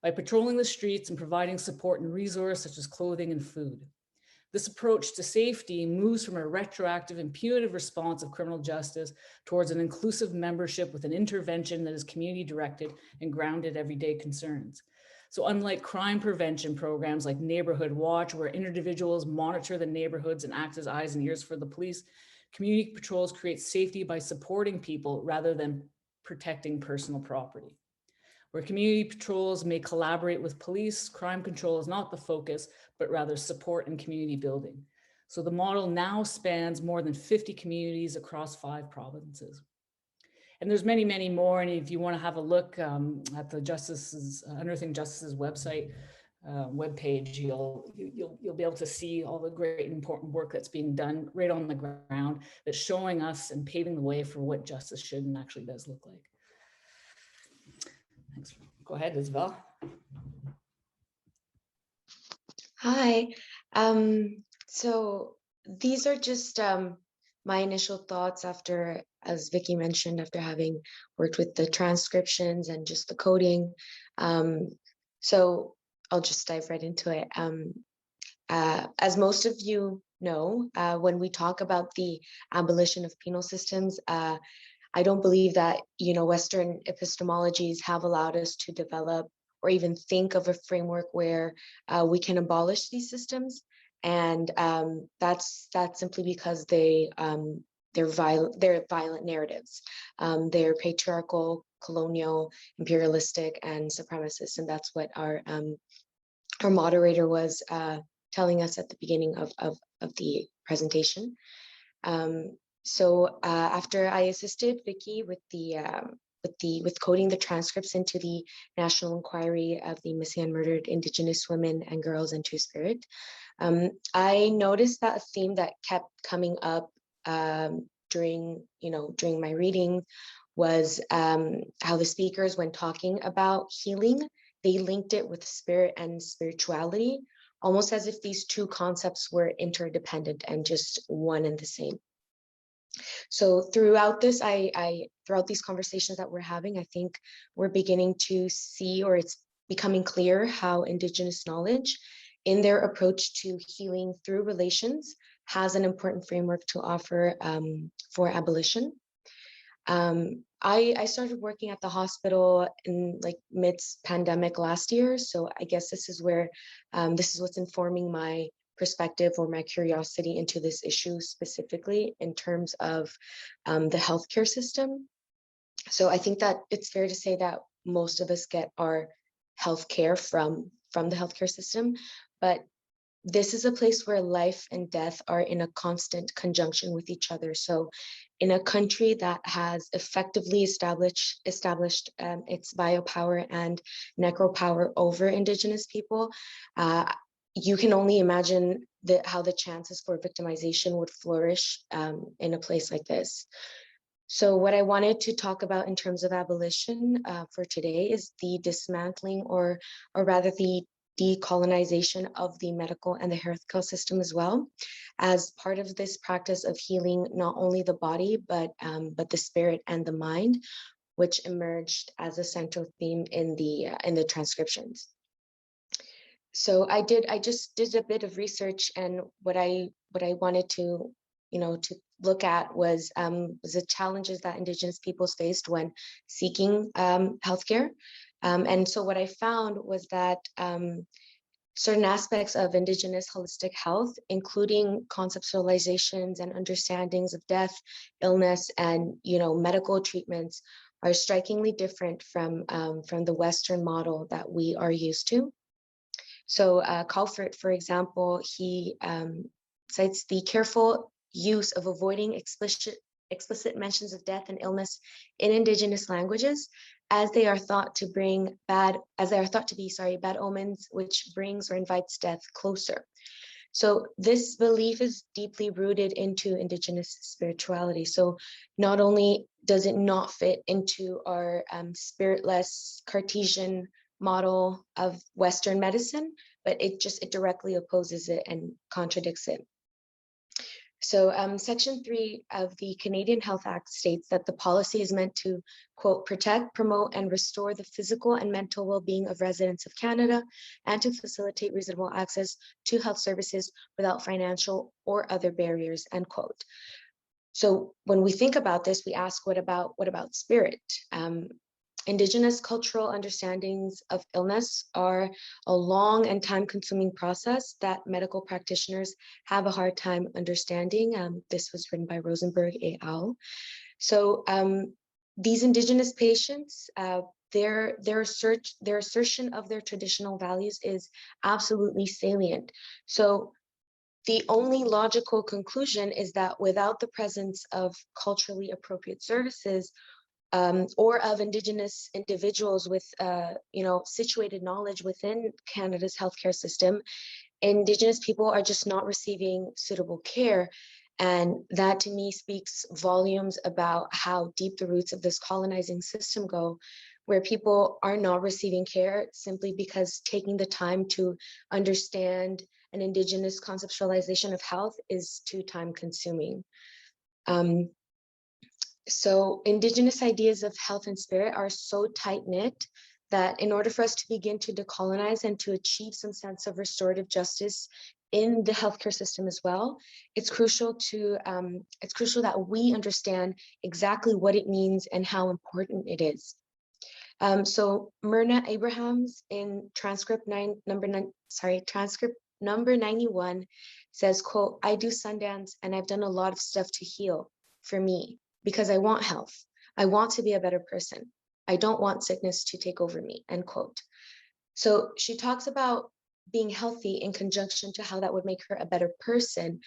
by patrolling the streets and providing support and resources such as clothing and food. This approach to safety moves from a retroactive and punitive response of criminal justice towards an inclusive membership with an intervention that is community directed and grounded everyday concerns. So unlike crime prevention programs like Neighborhood Watch, where individuals monitor the neighborhoods and act as eyes and ears for the police, community patrols create safety by supporting people rather than protecting personal property. Where community patrols may collaborate with police, crime control is not the focus, but rather support and community building. So the model now spans more than 50 communities across 5 provinces. And there's many, many more. And if you want to have a look at the Unearthing Justice's website, webpage, you'll be able to see all the great and important work that's being done right on the ground, that's showing us and paving the way for what justice should and actually does look like. Thanks. Go ahead, Isabelle. Hi. So these are just my initial thoughts after, as Vicki mentioned, after having worked with the transcriptions and just the coding. So I'll just dive right into it. As most of you know, when we talk about the abolition of penal systems, I don't believe that, Western epistemologies have allowed us to develop or even think of a framework where we can abolish these systems. And that's simply because they're violent narratives. They're patriarchal, colonial, imperialistic, and supremacist. And that's what our moderator was telling us at the beginning of the presentation. So after I assisted Vicki with coding the transcripts into the National Inquiry of the Missing and Murdered Indigenous Women and Girls in Two-Spirit, I noticed that a theme that kept coming up during my reading was how the speakers, when talking about healing, they linked it with spirit and spirituality, almost as if these two concepts were interdependent and just one and the same. So throughout these conversations that we're having, I think we're beginning to see, or it's becoming clear, how Indigenous knowledge in their approach to healing through relations has an important framework to offer for abolition. I started working at the hospital in mid-pandemic last year. So I guess this is where, this is what's informing my perspective or my curiosity into this issue specifically in terms of the healthcare system. So I think that it's fair to say that most of us get our healthcare from the healthcare system, but this is a place where life and death are in a constant conjunction with each other. So in a country that has effectively established its biopower and necropower over Indigenous people, you can only imagine how the chances for victimization would flourish in a place like this. So what I wanted to talk about in terms of abolition for today is the dismantling, or rather the decolonization of the medical and the healthcare system as well, as part of this practice of healing not only the body, but the spirit and the mind, which emerged as a central theme in the transcriptions. So I just did a bit of research, and what I wanted to look at was the challenges that Indigenous peoples faced when seeking healthcare. And so what I found was that certain aspects of Indigenous holistic health, including conceptualizations and understandings of death, illness, and medical treatments, are strikingly different from the Western model that we are used to. So Calvert, for example, he cites the careful use of avoiding explicit mentions of death and illness in Indigenous languages, as they are thought to be bad omens, which brings or invites death closer. So this belief is deeply rooted into Indigenous spirituality. So not only does it not fit into our spiritless Cartesian model of Western medicine, but it directly opposes it and contradicts it. So Section 3 of the Canadian Health Act states that the policy is meant to, quote, protect, promote, and restore the physical and mental well-being of residents of Canada, and to facilitate reasonable access to health services without financial or other barriers, end quote. So when we think about this, we ask, what about spirit? Indigenous cultural understandings of illness are a long and time-consuming process that medical practitioners have a hard time understanding. This was written by Rosenberg et al. So these Indigenous patients, their assertion of their traditional values is absolutely salient. So the only logical conclusion is that without the presence of culturally appropriate services, or of Indigenous individuals with, situated knowledge within Canada's healthcare system, Indigenous people are just not receiving suitable care. And that to me speaks volumes about how deep the roots of this colonizing system go, where people are not receiving care simply because taking the time to understand an Indigenous conceptualization of health is too time consuming. So Indigenous ideas of health and spirit are so tight knit that in order for us to begin to decolonize and to achieve some sense of restorative justice in the healthcare system as well, it's crucial that we understand exactly what it means and how important it is. So Myrna Abrahams in transcript number 91 says, quote, "I do Sundance and I've done a lot of stuff to heal for me because I want health. I want to be a better person. I don't want sickness to take over me," end quote. So she talks about being healthy in conjunction to how that would make her a better person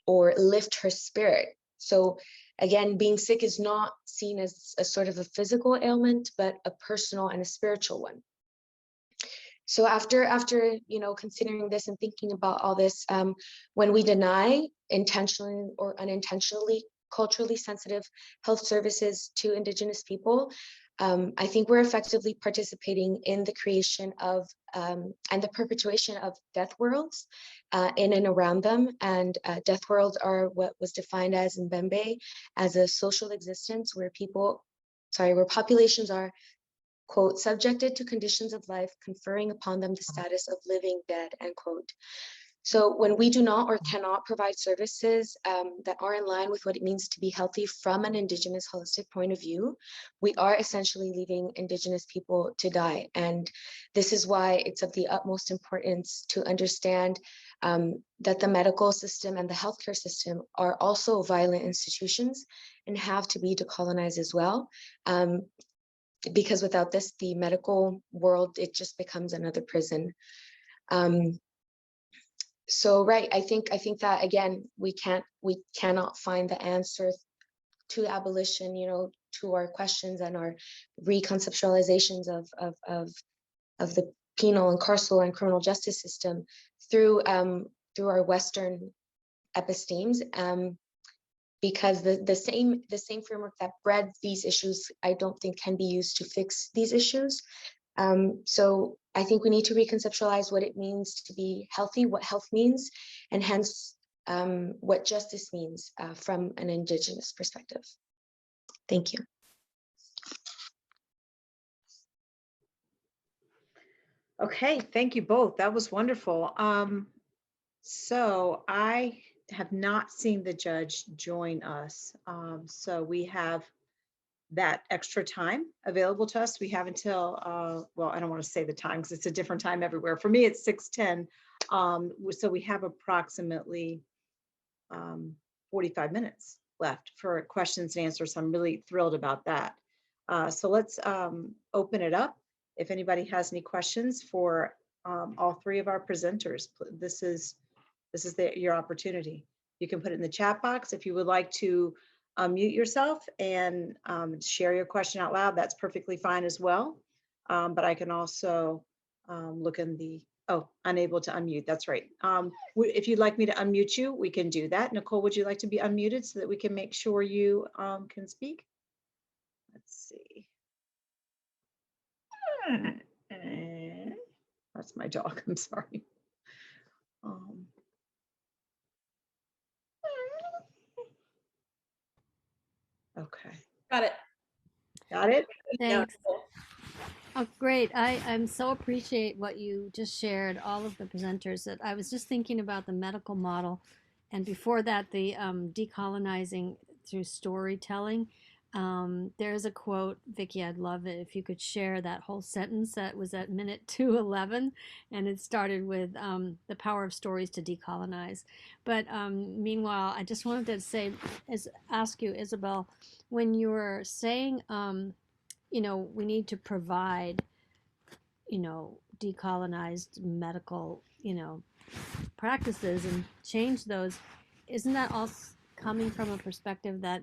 or lift her spirit. So again, being sick is not seen as a sort of a physical ailment, but a personal and a spiritual one. So after considering this and thinking about all this, when we deny intentionally or unintentionally culturally sensitive health services to Indigenous people, I think we're effectively participating in the creation of and the perpetuation of death worlds in and around them. And death worlds are what was defined as in Mbembe as a social existence where populations are, quote, "subjected to conditions of life conferring upon them the status of living dead," end quote. So when we do not or cannot provide services that are in line with what it means to be healthy from an Indigenous holistic point of view, we are essentially leaving Indigenous people to die. And this is why it's of the utmost importance to understand that the medical system and the healthcare system are also violent institutions and have to be decolonized as well. Because without this, the medical world, it just becomes another prison. So right, I think that again, we cannot find the answer to abolition, to our questions and our reconceptualizations of the penal and carceral and criminal justice system through our Western epistemes, because the same framework that bred these issues, I don't think can be used to fix these issues. So I think we need to reconceptualize what it means to be healthy, what health means, and hence what justice means from an Indigenous perspective. Thank you. Okay, thank you both. That was wonderful. So I have not seen the judge join us. So we have that extra time available to us. We have until, well, I don't want to say the time because it's a different time everywhere. For me, it's 6:10. So we have approximately 45 minutes left for questions and answers. So I'm really thrilled about that. So let's open it up. If anybody has any questions for all three of our presenters, this is your opportunity. You can put it in the chat box. If you would like to unmute yourself and share your question out loud, that's perfectly fine as well. But I can also look in the, unable to unmute, that's right. If you'd like me to unmute you, we can do that. Nicole, would you like to be unmuted so that we can make sure you can speak? Let's see. That's my dog, I'm sorry. Okay. Got it. Got it? Thanks. Oh, great. I so appreciate what you just shared, all of the presenters. That I was just thinking about the medical model, and before that, the decolonizing through storytelling. There's a quote, Vicki, I'd love it if you could share that whole sentence that was at minute 2:11, and it started with the power of stories to decolonize. But meanwhile, I just wanted to ask you, Isabelle, when you were saying, we need to provide, decolonized medical, practices and change those, isn't that all coming from a perspective that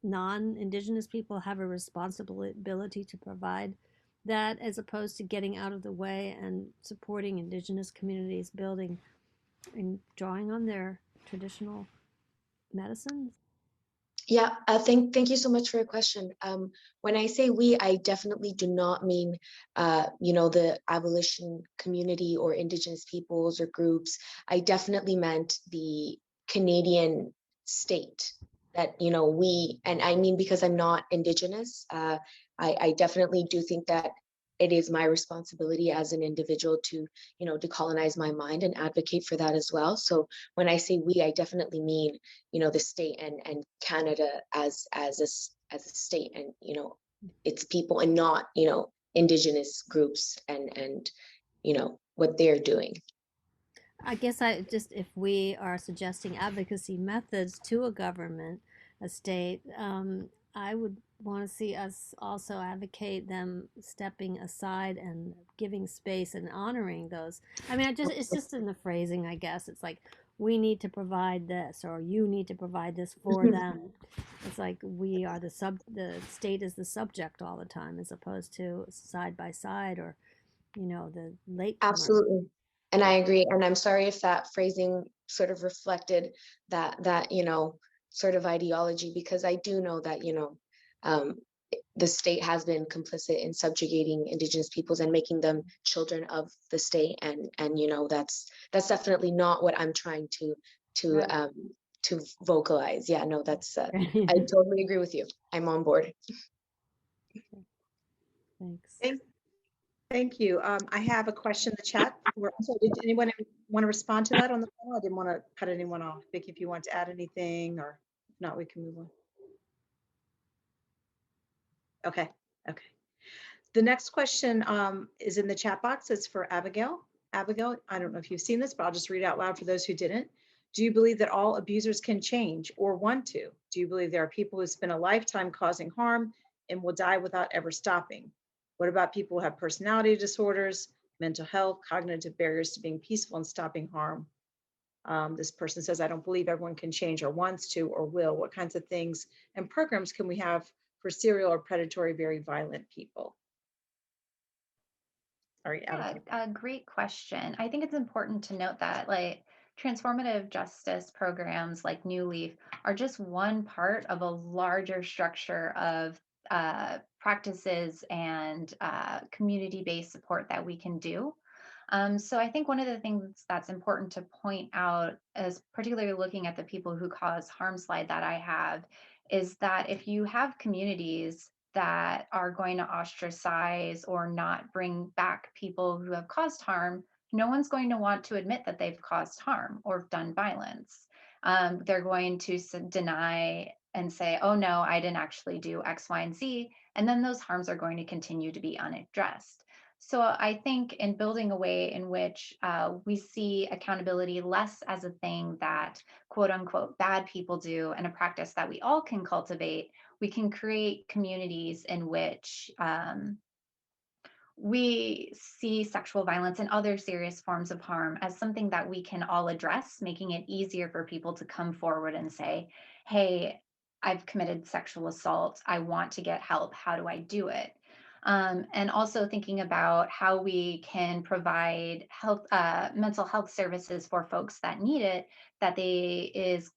non-Indigenous people have a responsibility to provide that, as opposed to getting out of the way and supporting Indigenous communities building and drawing on their traditional medicines? Yeah, thank you so much for your question. When I say we, I definitely do not mean, the abolition community or Indigenous peoples or groups. I definitely meant the Canadian state that, we, and I mean, because I'm not Indigenous, I definitely do think that it is my responsibility as an individual to, decolonize my mind and advocate for that as well. So when I say we, I definitely mean, the state and Canada as a state, and its people, and not Indigenous groups and what they're doing. I guess if we are suggesting advocacy methods to a government, a state, I would want to see us also advocate them stepping aside and giving space and honoring those. I mean, it's just in the phrasing, I guess. It's like, we need to provide this, or you need to provide this for them. It's like we are the state is the subject all the time, as opposed to side by side, or, the latecomer. Absolutely. And I agree. And I'm sorry if that phrasing sort of reflected that sort of ideology, because I do know that, the state has been complicit in subjugating Indigenous peoples and making them children of the state. And that's definitely not what I'm trying Right. To vocalize. Yeah, no, that's I totally agree with you. I'm on board. Thanks. Thank you. I have a question in the chat. Did anyone want to respond to that on the panel? I didn't want to cut anyone off. Vicki, if you want to add anything, or if not, we can move on. Okay. The next question is in the chat box. It's for Abigail. Abigail, I don't know if you've seen this, but I'll just read it out loud for those who didn't. Do you believe that all abusers can change or want to? Do you believe there are people who spend a lifetime causing harm and will die without ever stopping? What about people who have personality disorders, mental health, cognitive barriers to being peaceful and stopping harm? This person says, I don't believe everyone can change or wants to or will. What kinds of things and programs can we have for serial or predatory, very violent people? A great question. I think it's important to note that, like, transformative justice programs like New Leaf are just one part of a larger structure of practices and community-based support that we can do. So I think one of the things that's important to point out, is particularly looking at the people who cause harm slide that I have, is that if you have communities that are going to ostracize or not bring back people who have caused harm, no one's going to want to admit that they've caused harm or done violence. They're going to deny and say, oh no, I didn't actually do X, Y, and Z. And then those harms are going to continue to be unaddressed. So I think in building a way in which we see accountability less as a thing that quote unquote bad people do and a practice that we all can cultivate, we can create communities in which we see sexual violence and other serious forms of harm as something that we can all address, making it easier for people to come forward and say, hey, I've committed sexual assault. I want to get help. How do I do it? And also thinking about how we can provide health, mental health services for folks that need it, that is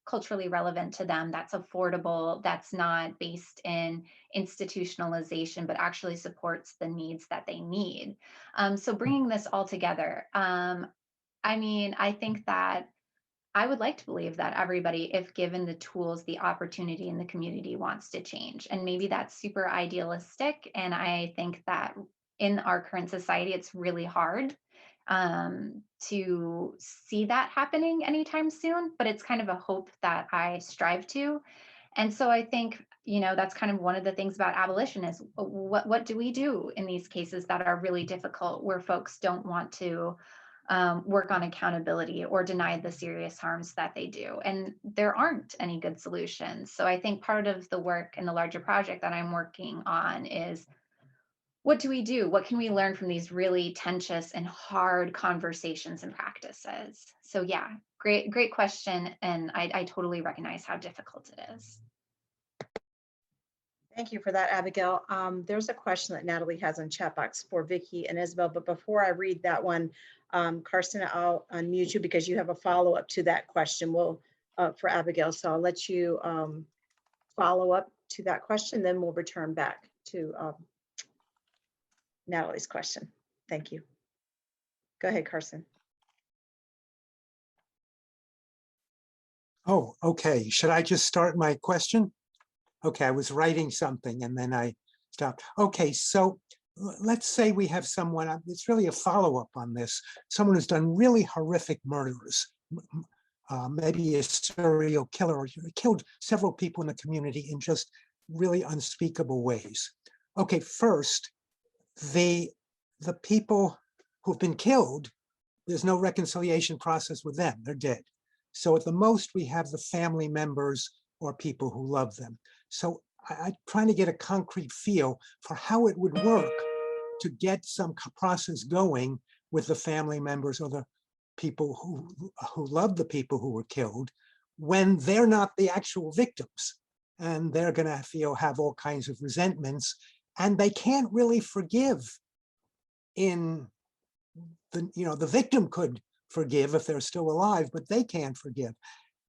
culturally relevant to them, that's affordable, that's not based in institutionalization, but actually supports the needs that they need. So bringing this all together, I think that I would like to believe that everybody, if given the tools, the opportunity, and the community, wants to change. And maybe that's super idealistic. And I think that in our current society, it's really hard to see that happening anytime soon, but it's kind of a hope that I strive to. And so I think, that's kind of one of the things about abolition is what do we do in these cases that are really difficult, where folks don't want to work on accountability or deny the serious harms that they do. And there aren't any good solutions. So I think part of the work in the larger project that I'm working on is, what do we do? What can we learn from these really tenuous and hard conversations and practices? So yeah, great question. And I totally recognize how difficult it is. Thank you for that, Abigail. There's a question that Natalie has in chat box for Vicki and Isabelle, but before I read that one, Carson, I'll unmute you because you have a follow-up to that question for Abigail. So I'll let you follow up to that question, then we'll return back to Natalie's question. Thank you. Go ahead, Carson. Oh, okay. Should I just start my question? Okay, I was writing something and then I stopped. Okay, so let's say we have someone, it's really a follow-up on this, someone who's done really horrific murders, maybe a serial killer or killed several people in the community in just really unspeakable ways. Okay, first, the people who've been killed, there's no reconciliation process with them, they're dead. So at the most, we have the family members or people who love them. So I'm trying to get a concrete feel for how it would work to get some process going with the family members or the people who love the people who were killed when they're not the actual victims. And they're going to have all kinds of resentments, and they can't really forgive. The victim could forgive if they're still alive, but they can't forgive.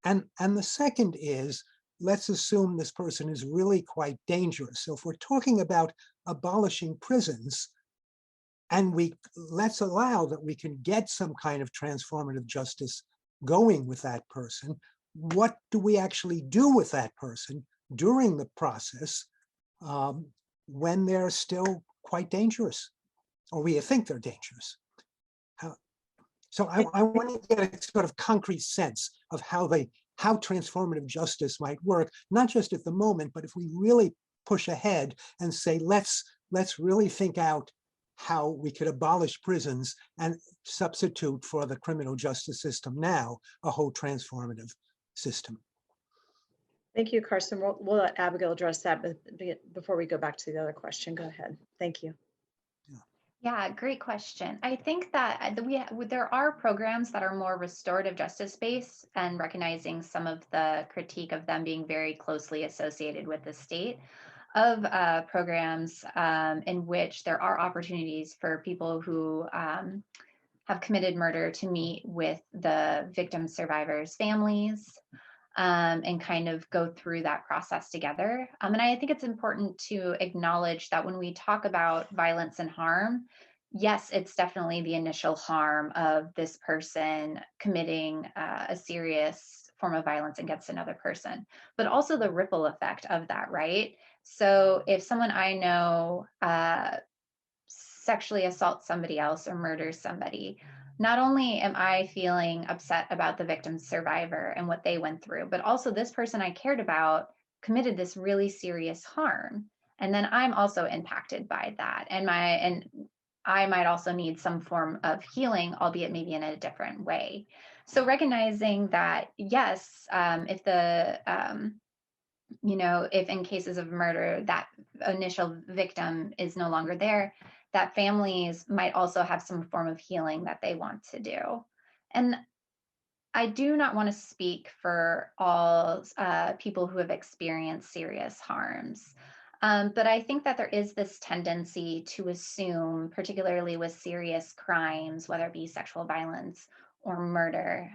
And the second is, let's assume this person is really quite dangerous. So if we're talking about abolishing prisons, and let's allow that we can get some kind of transformative justice going with that person, what do we actually do with that person during the process when they're still quite dangerous, or we think they're dangerous? So I want to get a sort of concrete sense of how transformative justice might work, not just at the moment, but if we really push ahead and say, let's really think out how we could abolish prisons and substitute for the criminal justice system now a whole transformative system. Thank you, Carson. We'll let Abigail address that before we go back to the other question. Go ahead. Thank you. Yeah, great question. I think that there are programs that are more restorative justice based, and recognizing some of the critique of them being very closely associated with the state, of programs in which there are opportunities for people who have committed murder to meet with the victim survivors' families and kind of go through that process together. And I think it's important to acknowledge that when we talk about violence and harm, yes, it's definitely the initial harm of this person committing a serious form of violence against another person, but also the ripple effect of that, right? So if someone I know sexually assaults somebody else or murders somebody, not only am I feeling upset about the victim's survivor and what they went through, but also this person I cared about committed this really serious harm. And then I'm also impacted by that. And I might also need some form of healing, albeit maybe in a different way. So recognizing that, yes, if in cases of murder, that initial victim is no longer there, that families might also have some form of healing that they want to do. And I do not want to speak for all people who have experienced serious harms. But I think that there is this tendency to assume, particularly with serious crimes, whether it be sexual violence or murder,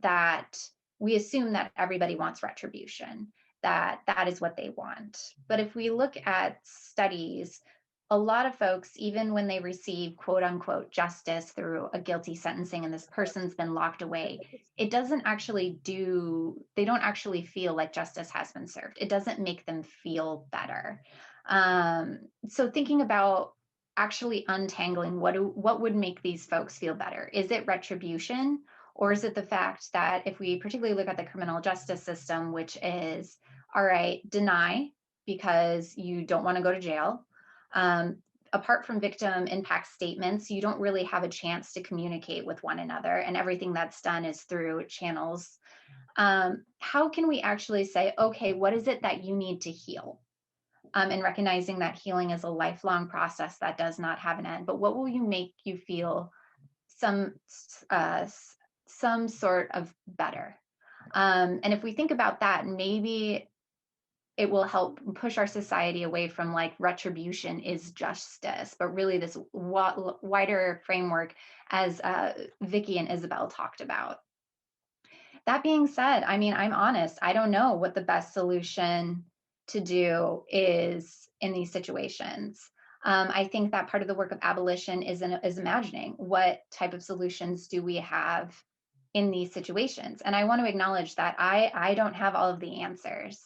that we assume that everybody wants retribution, that is what they want. But if we look at studies, a lot of folks, even when they receive quote unquote justice through a guilty sentencing and this person's been locked away, they don't actually feel like justice has been served. It doesn't make them feel better. So thinking about actually untangling what would make these folks feel better. Is it retribution? Or is it the fact that if we particularly look at the criminal justice system, which is, all right, deny because you don't want to go to jail. Apart from victim impact statements, you don't really have a chance to communicate with one another, and everything that's done is through channels. How can we actually say, okay, what is it that you need to heal? And recognizing that healing is a lifelong process that does not have an end, but what will make you feel some sort of better? And if we think about that, maybe it will help push our society away from like retribution is justice, but really this wider framework as Vicki and Isabelle talked about. That being said, I mean, I'm honest, I don't know what the best solution to do is in these situations. I think that part of the work of abolition is imagining what type of solutions do we have in these situations. And I want to acknowledge that I don't have all of the answers.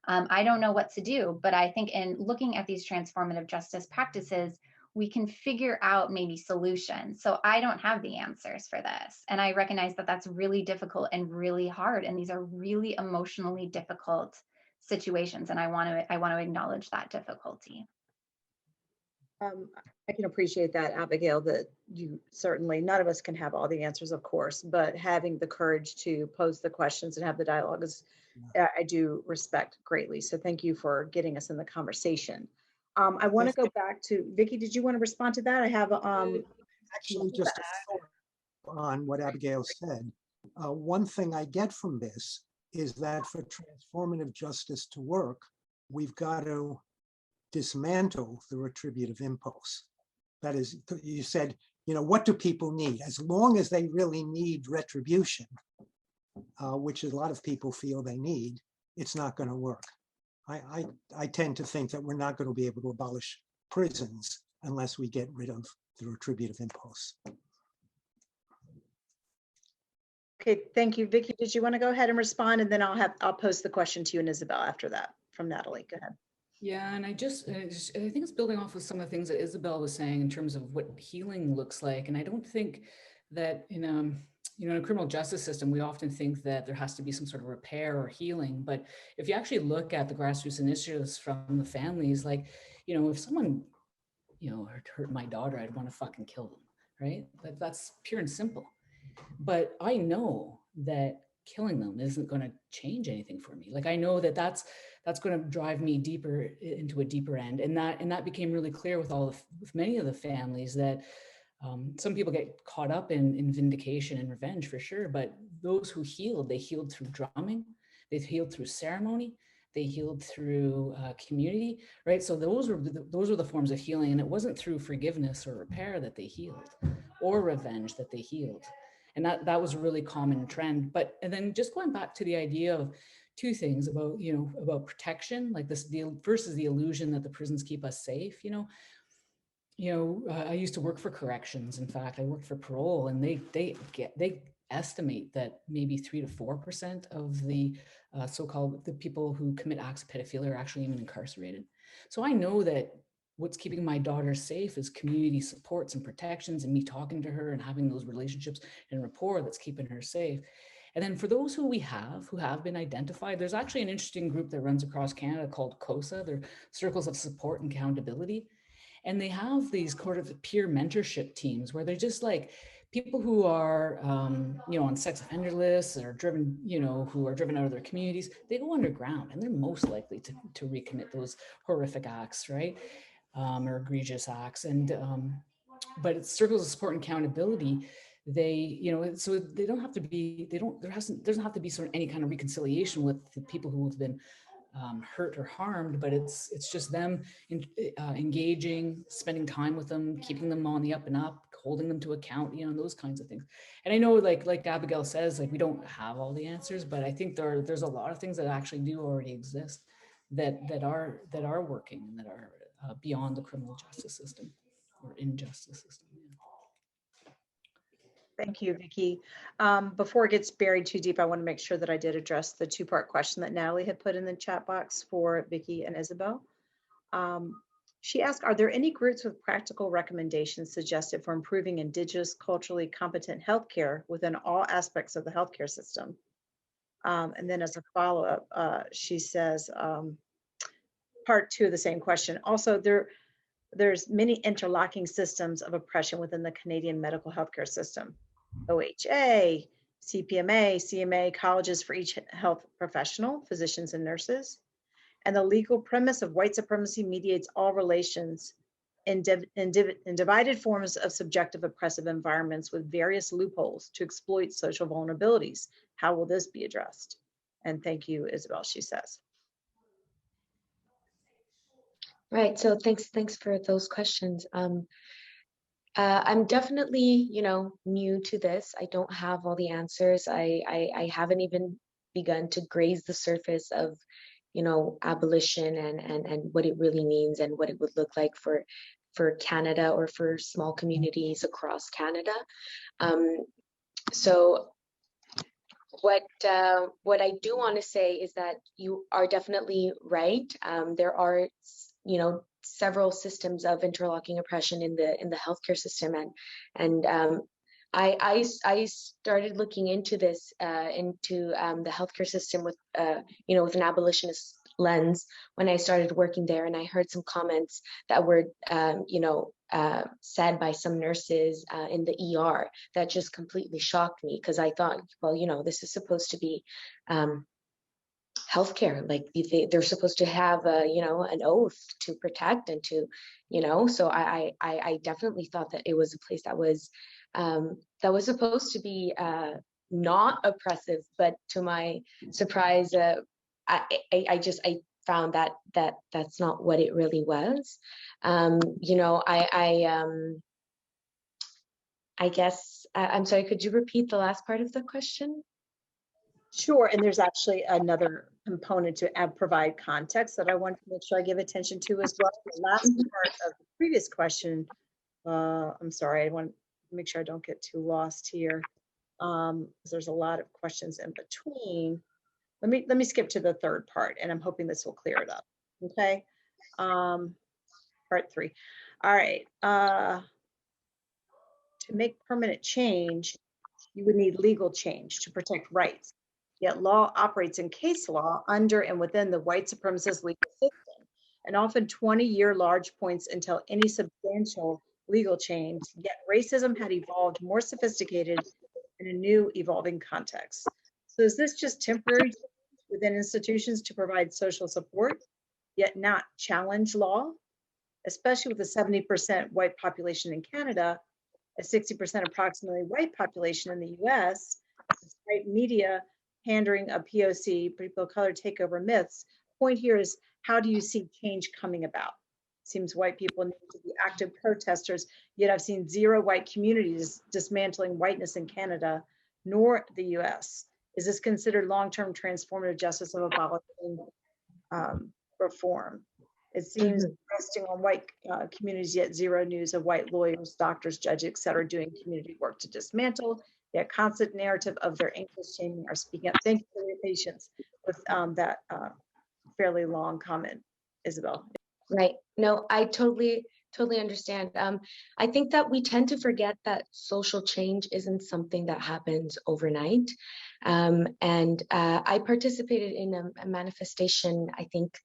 I don't know what to do, but I think in looking at these transformative justice practices, we can figure out maybe solutions. So I don't have the answers for this. And I recognize that that's really difficult and really hard. And these are really emotionally difficult situations. And I want to acknowledge that difficulty. I can appreciate that, Abigail, that you certainly, none of us can have all the answers, of course, but having the courage to pose the questions and have the dialogue is, I do respect greatly. So thank you for getting us in the conversation. I want to go back to Vicki. Did you want to respond to that? I have actually just a thought on what Abigail said. One thing I get from this is that for transformative justice to work, we've got to dismantle the retributive impulse. That is, you said, you know, what do people need? As long as they really need retribution, which a lot of people feel they need, it's not going to work. I tend to think that we're not going to be able to abolish prisons unless we get rid of the retributive impulse. Okay, thank you. Vicki, did you want to go ahead and respond? And then I'll pose the question to you and Isabelle after that from Natalie. Go ahead. Yeah, and I think it's building off of some of the things that Isabelle was saying in terms of what healing looks like. And I don't think that in a criminal justice system, we often think that there has to be some sort of repair or healing. But if you actually look at the grassroots initiatives from the families, like, you know, if someone, you know, hurt my daughter, I'd want to fucking kill them, right? That's pure and simple. But I know that killing them isn't going to change anything for me. Like, I know that that's going to drive me deeper into a deeper end. And that became really clear with with many of the families that some people get caught up in vindication and revenge for sure, but those who healed, they healed through drumming, they healed through ceremony, they healed through community, right? So those were the forms of healing, and it wasn't through forgiveness or repair that they healed, or revenge that they healed. And that was a really common trend. And then just going back to the idea of two things about, you know, about protection, like this, versus the illusion that the prisons keep us safe, I used to work for corrections. In fact, I worked for parole, and they estimate that maybe 3 to 4% of the so-called the people who commit acts of pedophilia are actually even incarcerated. So I know that what's keeping my daughter safe is community supports and protections, and me talking to her and having those relationships and rapport that's keeping her safe. And then for those who have been identified, there's actually an interesting group that runs across Canada called COSA. They're Circles of Support and Accountability. And they have these sort of peer mentorship teams where they're just like people who are, on sex offender lists or driven, who are driven out of their communities. They go underground, and they're most likely to recommit those horrific acts, right? Or egregious acts. And but it's Circles of Support and Accountability. They, so they don't have to be, doesn't have to be sort of any kind of reconciliation with the people who have been hurt or harmed, but it's just them engaging, spending time with them, keeping them on the up and up, holding them to account, those kinds of things. And I know, like Abigail says, like we don't have all the answers, but I think there's a lot of things that actually do already exist that are working and that are beyond the criminal justice system or injustice system. Thank you, Vicki. Before it gets buried too deep, I want to make sure that I did address the two-part question that Natalie had put in the chat box for Vicki and Isabelle. She asked, are there any groups with practical recommendations suggested for improving Indigenous culturally competent healthcare within all aspects of the healthcare system? And then as a follow-up, she says, part two of the same question. Also, there's many interlocking systems of oppression within the Canadian medical healthcare system. OHA, CPMA, CMA, colleges for each health professional, physicians and nurses. And the legal premise of white supremacy mediates all relations in divided forms of subjective oppressive environments with various loopholes to exploit social vulnerabilities. How will this be addressed? And thank you, Isabelle, she says. Right. So thanks for those questions. I'm definitely, new to this. I don't have all the answers. I haven't even begun to graze the surface of, abolition and what it really means and what it would look like for Canada or for small communities across Canada. So what I do want to say is that you are definitely right. There are, several systems of interlocking oppression in the healthcare system, and I started looking into this into the healthcare system with with an abolitionist lens when I started working there, and I heard some comments that were said by some nurses in the ER that just completely shocked me, because I thought, well, this is supposed to be healthcare, like they're supposed to have an oath to protect and to, so I definitely thought that it was a place that was supposed to be not oppressive, but to my surprise, I found that that's not what it really was. I guess I'm sorry, could you repeat the last part of the question? Sure, and there's actually another component to provide context that I want to make sure I give attention to as well. The last part of the previous question, I'm sorry, I want to make sure I don't get too lost here. There's a lot of questions in between. Let me skip to the third part, and I'm hoping this will clear it up. Okay, part 3. All right. To make permanent change, you would need legal change to protect rights. Yet law operates in case law under and within the white supremacist legal system, and often 20-year large points until any substantial legal change. Yet racism had evolved more sophisticated in a new evolving context. So is this just temporary within institutions to provide social support, yet not challenge law, especially with a 70% white population in Canada, a 60% approximately white population in the US, despite media pandering of POC, people of color takeover myths? Point here is, how do you see change coming about? Seems white people need to be active protesters, yet I've seen 0 white communities dismantling whiteness in Canada, nor the US. Is this considered long-term transformative justice of abolishing reform? It seems resting on white communities, yet 0 news of white lawyers, doctors, judges, et cetera, doing community work to dismantle. Yet constant narrative of their ankle shaming are speaking up. Thank you for your patience with that fairly long comment, Isabelle. Right. No, I totally understand. I think that we tend to forget that social change isn't something that happens overnight. And I participated in a manifestation, I think,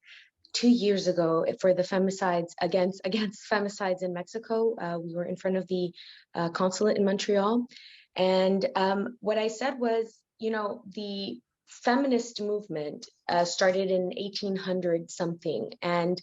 2 years ago for the femicides against femicides in Mexico. We were in front of the consulate in Montreal. And what I said was, the feminist movement started in 1800 something. And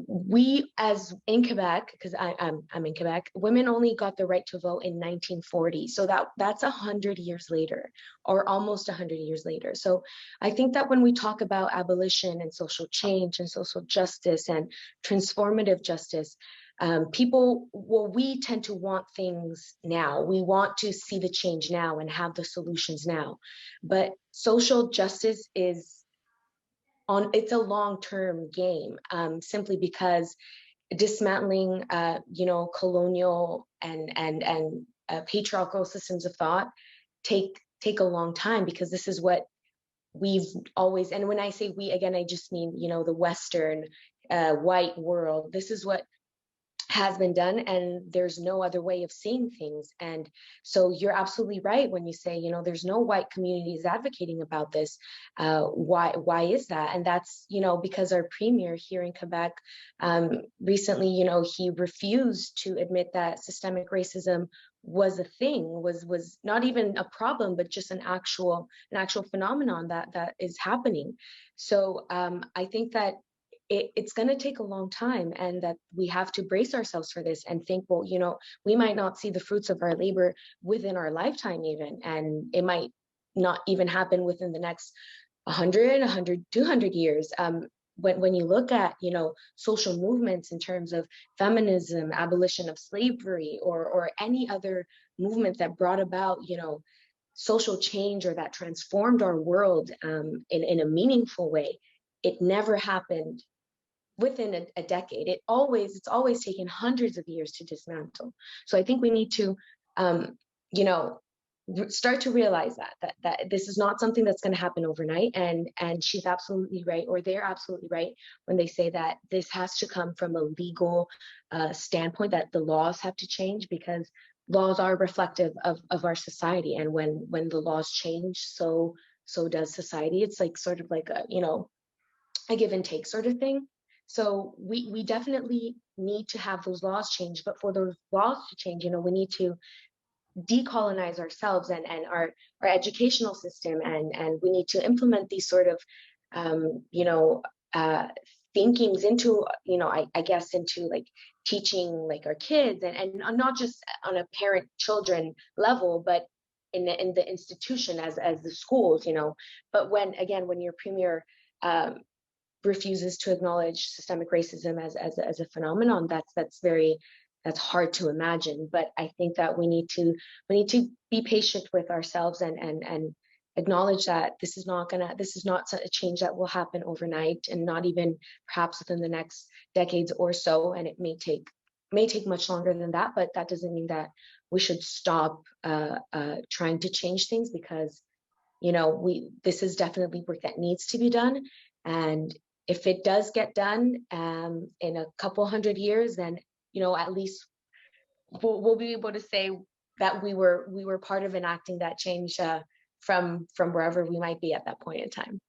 we, as in Quebec, because I'm in Quebec, women only got the right to vote in 1940. So that's 100 years later, or almost 100 years later. So I think that when we talk about abolition and social change and social justice and transformative justice, we tend to want things now. We want to see the change now and have the solutions now. But social justice it's a long-term game, simply because dismantling, colonial and patriarchal systems of thought take a long time, because this is what we've always, and when I say we, again, I just mean, the Western white world. This is what has been done, and there's no other way of seeing things. And so you're absolutely right when you say, there's no white communities advocating about this. Why is that? And that's, because our premier here in Quebec recently, he refused to admit that systemic racism was a thing, was not even a problem, but just an actual phenomenon that is happening. So I think that it's going to take a long time, and that we have to brace ourselves for this and think, well, we might not see the fruits of our labor within our lifetime even, and it might not even happen within the next 100, 200 years. when you look at, you know, social movements in terms of feminism, abolition of slavery, or any other movement that brought about, you know, social change or that transformed our world in a meaningful way, it never happened within a decade. It's always taken hundreds of years to dismantle. So I think we need to, you know, start to realize that this is not something that's going to happen overnight. And she's absolutely right, or they're absolutely right when they say that this has to come from a legal standpoint, that the laws have to change, because laws are reflective of our society. And when the laws change, so does society. It's like sort of like a, you know, a give and take sort of thing. So we definitely need to have those laws change, but for those laws to change, you know, we need to decolonize ourselves and our educational system, and we need to implement these sort of you know, thinkings into, you know, I guess into like teaching like our kids, and not just on a parent children level, but in the institution as the schools, you know. But when your premier refuses to acknowledge systemic racism as a phenomenon, that's hard to imagine. But I think that we need to be patient with ourselves and acknowledge that this is not a change that will happen overnight, and not even perhaps within the next decades or so. And it may take much longer than that, but that doesn't mean that we should stop trying to change things, because, you know, this is definitely work that needs to be done. And if it does get done in a couple hundred years, then, you know, at least we'll be able to say that we were part of enacting that change from wherever we might be at that point in time.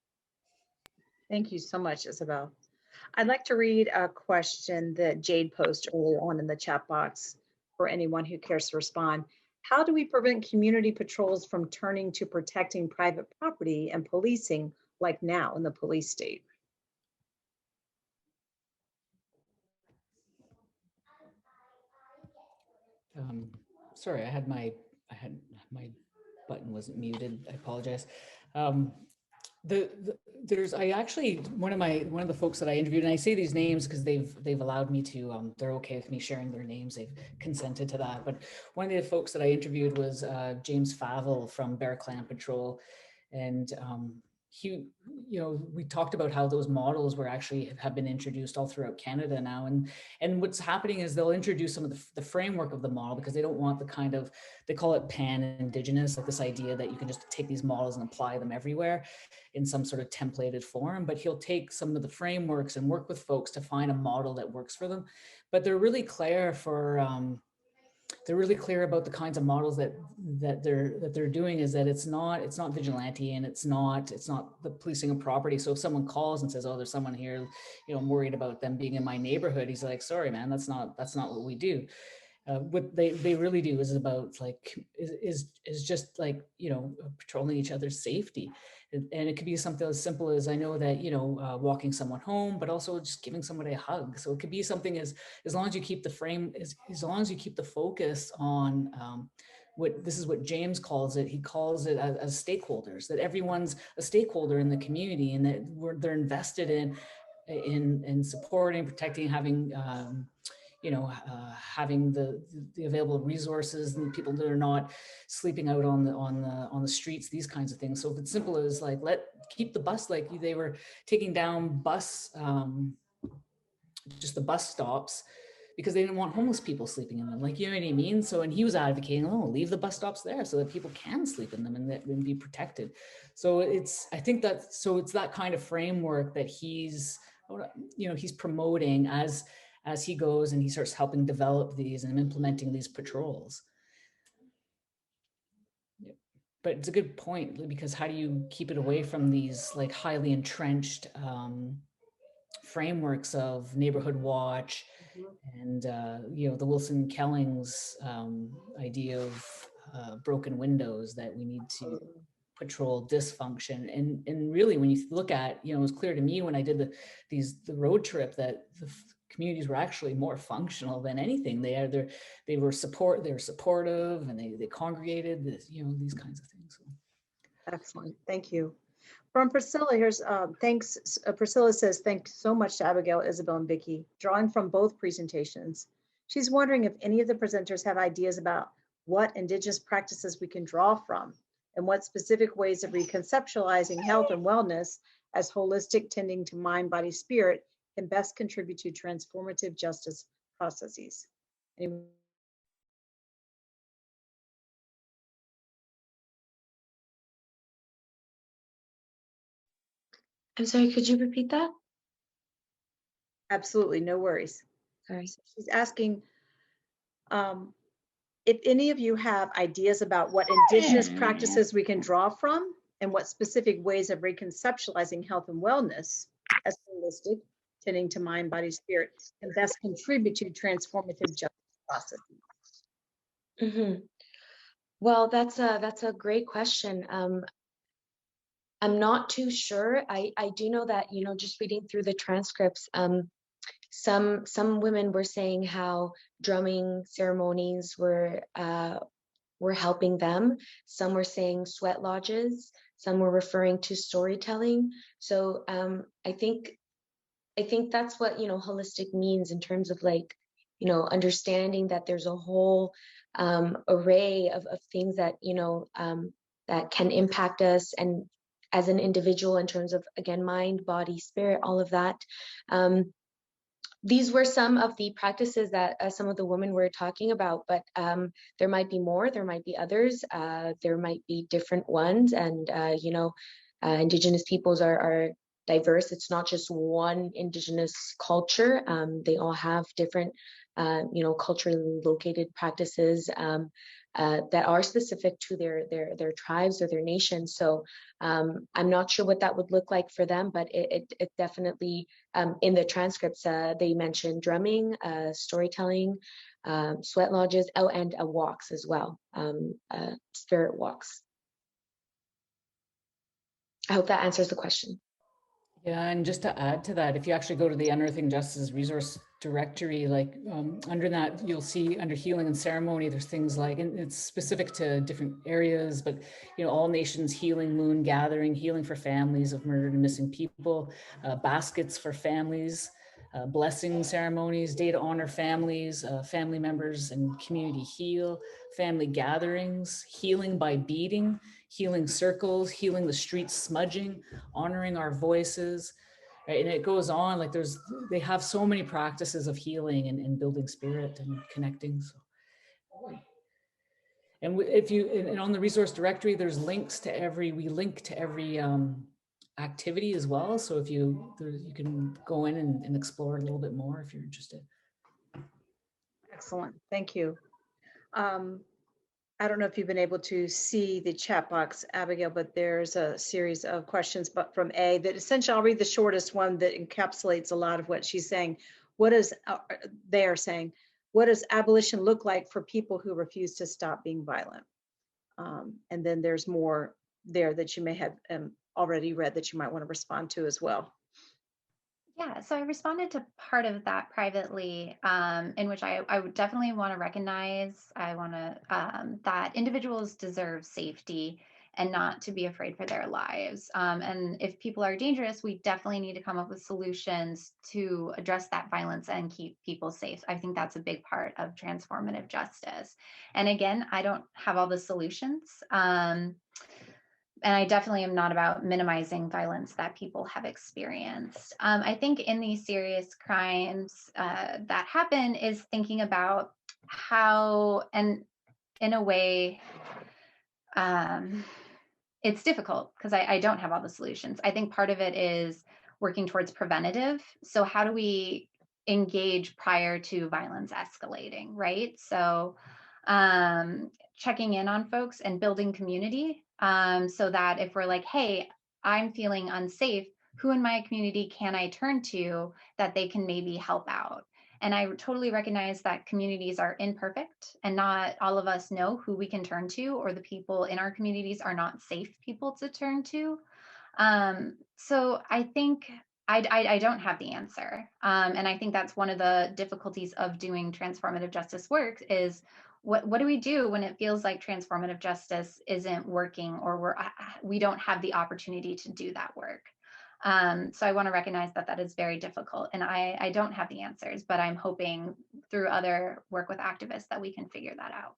Thank you so much, Isabelle. I'd like to read a question that Jade posted earlier on in the chat box for anyone who cares to respond. How do we prevent community patrols from turning to protecting private property and policing like now in the police state? Sorry, I had my button wasn't muted. I apologize. There's one of the folks that I interviewed, and I say these names because they've allowed me to. They're okay with me sharing their names. They've consented to that. But one of the folks that I interviewed was James Favell from Bear Clan Patrol, and he, you know, we talked about how those models have been introduced all throughout Canada now, and what's happening is they'll introduce some of the framework of the model, because they don't want the kind of, they call it pan-Indigenous, like this idea that you can just take these models and apply them everywhere in some sort of templated form. But he'll take some of the frameworks and work with folks to find a model that works for them. But they're really clear about the kinds of models that they're doing, is that it's not vigilante, and it's not the policing of property. So if someone calls and says, oh, there's someone here, you know, I'm worried about them being in my neighborhood, he's like, sorry, man, that's not what we do. What they really do is about is just like, you know, patrolling each other's safety. And it could be something as simple as, I know that, you know, walking someone home, but also just giving somebody a hug. So it could be something as long as you keep the frame, as long as you keep the focus on what James calls it. He calls it as stakeholders, that everyone's a stakeholder in the community, and that they're invested in supporting, protecting, having having the available resources, and people that are not sleeping out on the streets, these kinds of things. So if it's simple as like, keep the bus, like they were taking down just the bus stops, because they didn't want homeless people sleeping in them, like, you know what I mean? So, and he was advocating, leave the bus stops there so that people can sleep in them and be protected. So it's that kind of framework that he's promoting as he goes and he starts helping develop these and implementing these patrols. Yep. But it's a good point, because how do you keep it away from these like highly entrenched frameworks of neighborhood watch and the Wilson Kelling's idea of broken windows, that we need to patrol dysfunction. And really, when you look at, it was clear to me when I did the road trip that the communities were actually more functional than anything. They were supportive, and they congregated, these kinds of things. Excellent, thank you. From Priscilla, here's thanks. Priscilla says, thanks so much to Abigail, Isabelle, and Vicki. Drawing from both presentations, she's wondering if any of the presenters have ideas about what Indigenous practices we can draw from and what specific ways of reconceptualizing health and wellness as holistic, tending to mind, body, spirit can best contribute to transformative justice processes. Anyone? I'm sorry, could you repeat that? Absolutely, no worries. Sorry. So she's asking if any of you have ideas about what Indigenous practices we can draw from and what specific ways of reconceptualizing health and wellness as holistic, tending to mind, body, spirit can best contribute to transformative justice processes. Mm-hmm. Well, that's a great question. I'm not too sure. I do know that, just reading through the transcripts, some women were saying how drumming ceremonies were helping them. Some were saying sweat lodges. Some were referring to storytelling. So I think that's what holistic means in terms of understanding that there's a whole array of things that that can impact us and as an individual in terms of, again, mind, body, spirit, all of that. These were some of the practices that some of the women were talking about, but there might be more, there might be others, there might be different ones. And, Indigenous peoples are diverse. It's not just one Indigenous culture. They all have different, culturally located practices that are specific to their tribes or their nation. So I'm not sure what that would look like for them, but it definitely, in the transcripts, they mentioned drumming, storytelling, sweat lodges, and walks as well, spirit walks. I hope that answers the question. Yeah, and just to add to that, if you actually go to the Unearthing Justice resource directory, under that, you'll see under healing and ceremony, there's things like, and it's specific to different areas, but all nations healing, moon gathering, healing for families of murdered and missing people, baskets for families, blessing ceremonies, day to honor families, family members and community heal, family gatherings, healing by beading, healing circles, healing the streets smudging, honoring our voices, right? And it goes on, they have so many practices of healing and building spirit and connecting. So, and and on the resource directory, there's links to we link to every activity as well. So if you can go in and explore a little bit more if you're interested. Excellent, thank you. I don't know if you've been able to see the chat box, Abigail, but there's a series of questions from A that essentially, I'll read the shortest one that encapsulates a lot of what she's saying. They are saying, what does abolition look like for people who refuse to stop being violent? And then there's more there that you may have already read that you might want to respond to as well. Yeah, so I responded to part of that privately, in which I would definitely want to recognize, that individuals deserve safety and not to be afraid for their lives. And if people are dangerous, we definitely need to come up with solutions to address that violence and keep people safe. I think that's a big part of transformative justice. And again, I don't have all the solutions. And I definitely am not about minimizing violence that people have experienced. I think in these serious crimes that happen is thinking about how, and in a way, it's difficult because I don't have all the solutions. I think part of it is working towards preventative. So how do we engage prior to violence escalating, right? So checking in on folks and building community, so that if we're like, hey, I'm feeling unsafe, who in my community can I turn to that they can maybe help out? And I totally recognize that communities are imperfect and not all of us know who we can turn to, or the people in our communities are not safe people to turn to. So I think I don't have the answer. And I think that's one of the difficulties of doing transformative justice work is what do we do when it feels like transformative justice isn't working, or we don't have the opportunity to do that work? So I want to recognize that that is very difficult, and I don't have the answers, but I'm hoping through other work with activists that we can figure that out.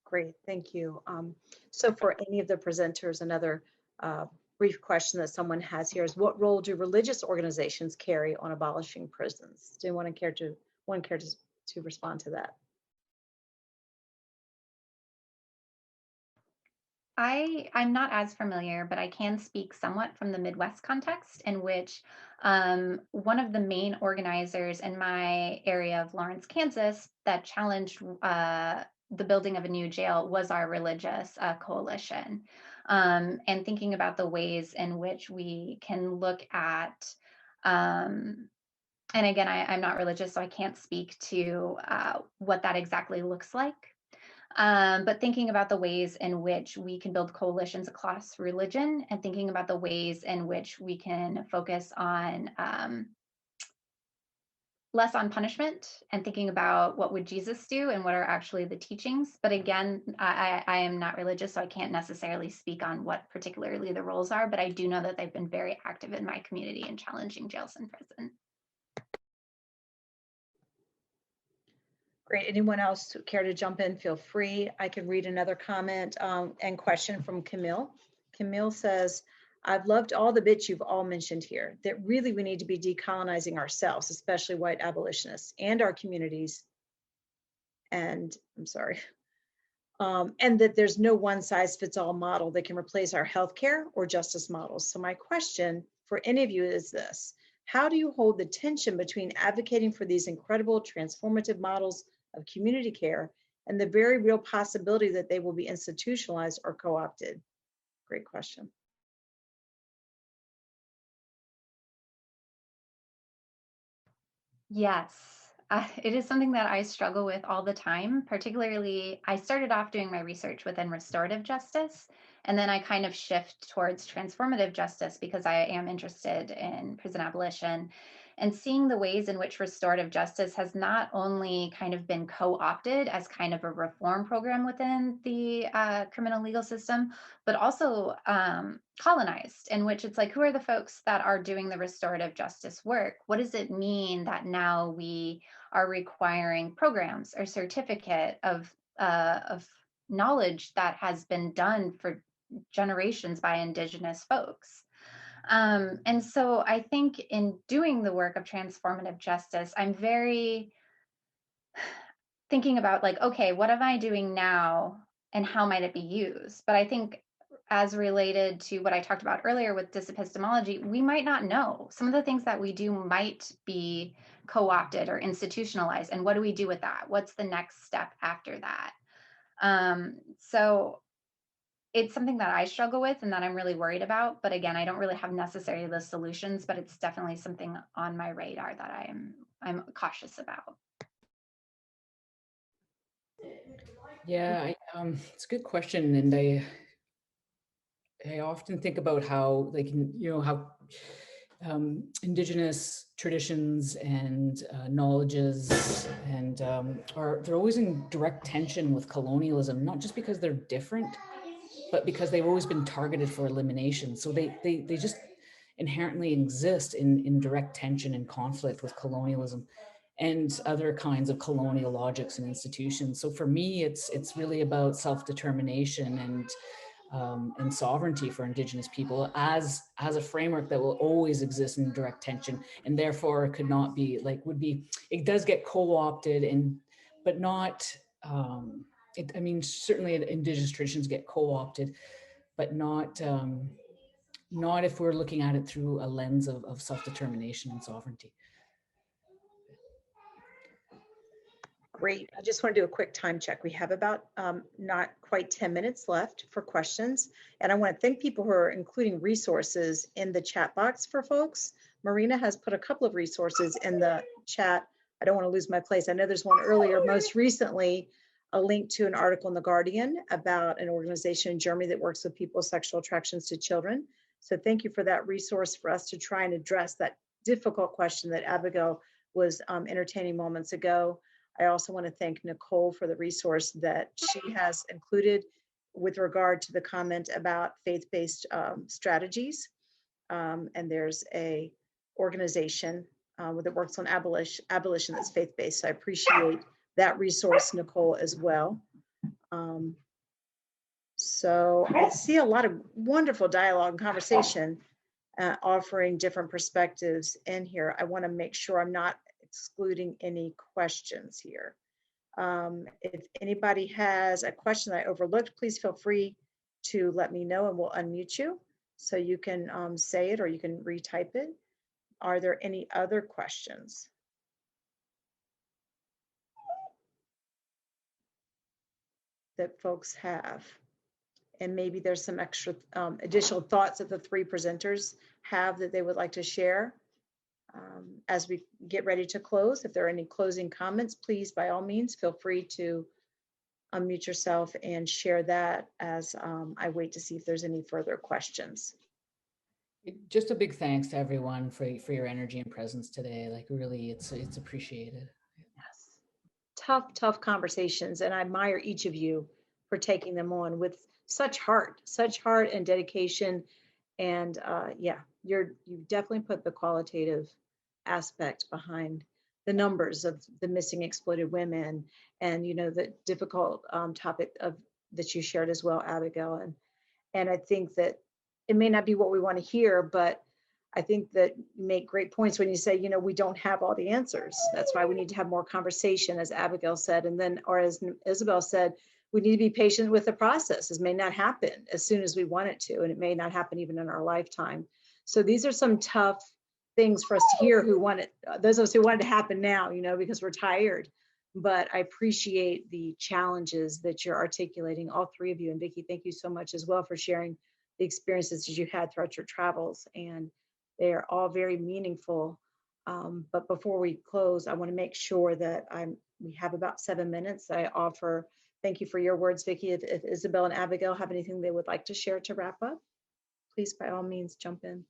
Great, thank you. So for any of the presenters, another brief question that someone has here is, what role do religious organizations carry on abolishing prisons? Do you want to care to respond to that? I'm not as familiar, but I can speak somewhat from the Midwest context, in which one of the main organizers in my area of Lawrence, Kansas, that challenged the building of a new jail was our religious coalition. And thinking about the ways in which we can look at, and again, I'm not religious, so I can't speak to what that exactly looks like. But thinking about the ways in which we can build coalitions across religion, and thinking about the ways in which we can focus on less on punishment, and thinking about what would Jesus do and what are actually the teachings. But again, I am not religious, so I can't necessarily speak on what particularly the roles are, but I do know that they've been very active in my community in challenging jails and prison. Great. Anyone else care to jump in? Feel free. I can read another comment and question from Camille. Camille says, I've loved all the bits you've all mentioned here, that really we need to be decolonizing ourselves, especially white abolitionists, and our communities. And I'm sorry. And that there's no one size fits all model that can replace our healthcare or justice models. So my question for any of you is this: how do you hold the tension between advocating for these incredible transformative models of community care and the very real possibility that they will be institutionalized or co-opted? Great question. Yes, it is something that I struggle with all the time. Particularly, I started off doing my research within restorative justice, and then I kind of shift towards transformative justice because I am interested in prison abolition, and seeing the ways in which restorative justice has not only kind of been co-opted as kind of a reform program within the criminal legal system, but also colonized, in which it's like, who are the folks that are doing the restorative justice work? What does it mean that now we are requiring programs or certificate of knowledge that has been done for generations by Indigenous folks? And so I think in doing the work of transformative justice, I'm very thinking about like, okay, what am I doing now and how might it be used? But I think as related to what I talked about earlier with disepistemology, we might not know. Some of the things that we do might be co-opted or institutionalized. And what do we do with that? What's the next step after that? So it's something that I struggle with and that I'm really worried about. But again, I don't really have necessarily the solutions, but it's definitely something on my radar that I'm cautious about. Yeah, it's a good question, and I often think about how, like, how Indigenous traditions and knowledges and they're always in direct tension with colonialism, not just because they're different, but because they've always been targeted for elimination. So they just inherently exist in direct tension and conflict with colonialism and other kinds of colonial logics and institutions. So for me, it's really about self-determination and sovereignty for Indigenous people as a framework that will always exist in direct tension, and therefore it could not be like it does get co-opted, but not I mean, certainly Indigenous traditions get co-opted, but not if we're looking at it through a lens of self-determination and sovereignty. Great. I just want to do a quick time check. We have about not quite 10 minutes left for questions. And I want to thank people who are including resources in the chat box for folks. Marina has put a couple of resources in the chat. I don't want to lose my place. I know there's one earlier, most recently, a link to an article in The Guardian about an organization in Germany that works with people with sexual attractions to children. So thank you for that resource for us to try and address that difficult question that Abigail was entertaining moments ago. I also want to thank Nicole for the resource that she has included with regard to the comment about faith-based strategies. And there's a organization that works on abolition that's faith-based. So I appreciate that resource, Nicole, as well. So I see a lot of wonderful dialogue and conversation offering different perspectives in here. I want to make sure I'm not excluding any questions here. If anybody has a question that I overlooked, please feel free to let me know and we'll unmute you so you can say it or you can retype it. Are there any other questions? That folks have? And maybe there's some extra additional thoughts that the three presenters have that they would like to share as we get ready to close. If there are any closing comments, please, by all means, feel free to unmute yourself and share that as I wait to see if there's any further questions. Just a big thanks to everyone for your energy and presence today. Like really, it's appreciated. Yes. Tough conversations, and I admire each of you for taking them on with such heart and dedication. And yeah, you've definitely put the qualitative aspect behind the numbers of the missing exploited women, and the difficult topic that you shared as well, Abigail. And I think that it may not be what we want to hear, but I think that you make great points when you say, we don't have all the answers. That's why we need to have more conversation, as Abigail said, and then, or as Isabelle said, we need to be patient with the process. It may not happen as soon as we want it to, and it may not happen even in our lifetime. So these are some tough things for us to hear those of us who want it to happen now, because we're tired. But I appreciate the challenges that you're articulating, all three of you. And Vicki, thank you so much as well for sharing the experiences that you had throughout your travels. And they are all very meaningful. But before we close, I want to make sure that we have about 7 minutes. I offer, thank you for your words, Vicki. If Isabelle and Abigail have anything they would like to share to wrap up, please, by all means, jump in.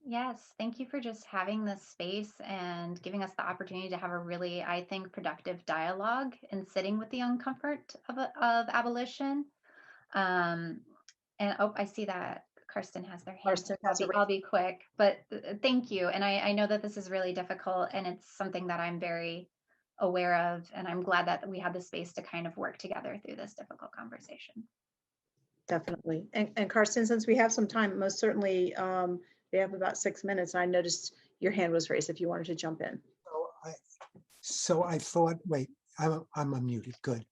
Yes, thank you for just having this space and giving us the opportunity to have a really, I think, productive dialogue and sitting with the uncomfort of abolition. And I see that Karsten has their hand. I'll be quick, but thank you. And I know that this is really difficult, and it's something that I'm very aware of, and I'm glad that we had the space to kind of work together through this difficult conversation. Definitely. And Karsten, since we have some time, most certainly we have about 6 minutes. I noticed your hand was raised if you wanted to jump in. So I thought, wait, I'm unmuted, good.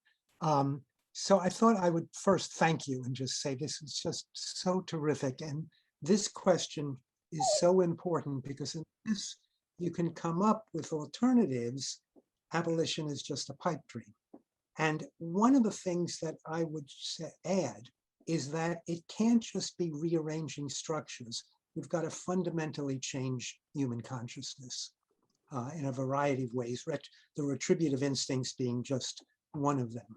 So I thought I would first thank you and just say this is just so terrific. And this question is so important because in this, you can come up with alternatives. Abolition is just a pipe dream. And one of the things that I would add is that it can't just be rearranging structures. We've got to fundamentally change human consciousness in a variety of ways, the retributive instincts being just one of them.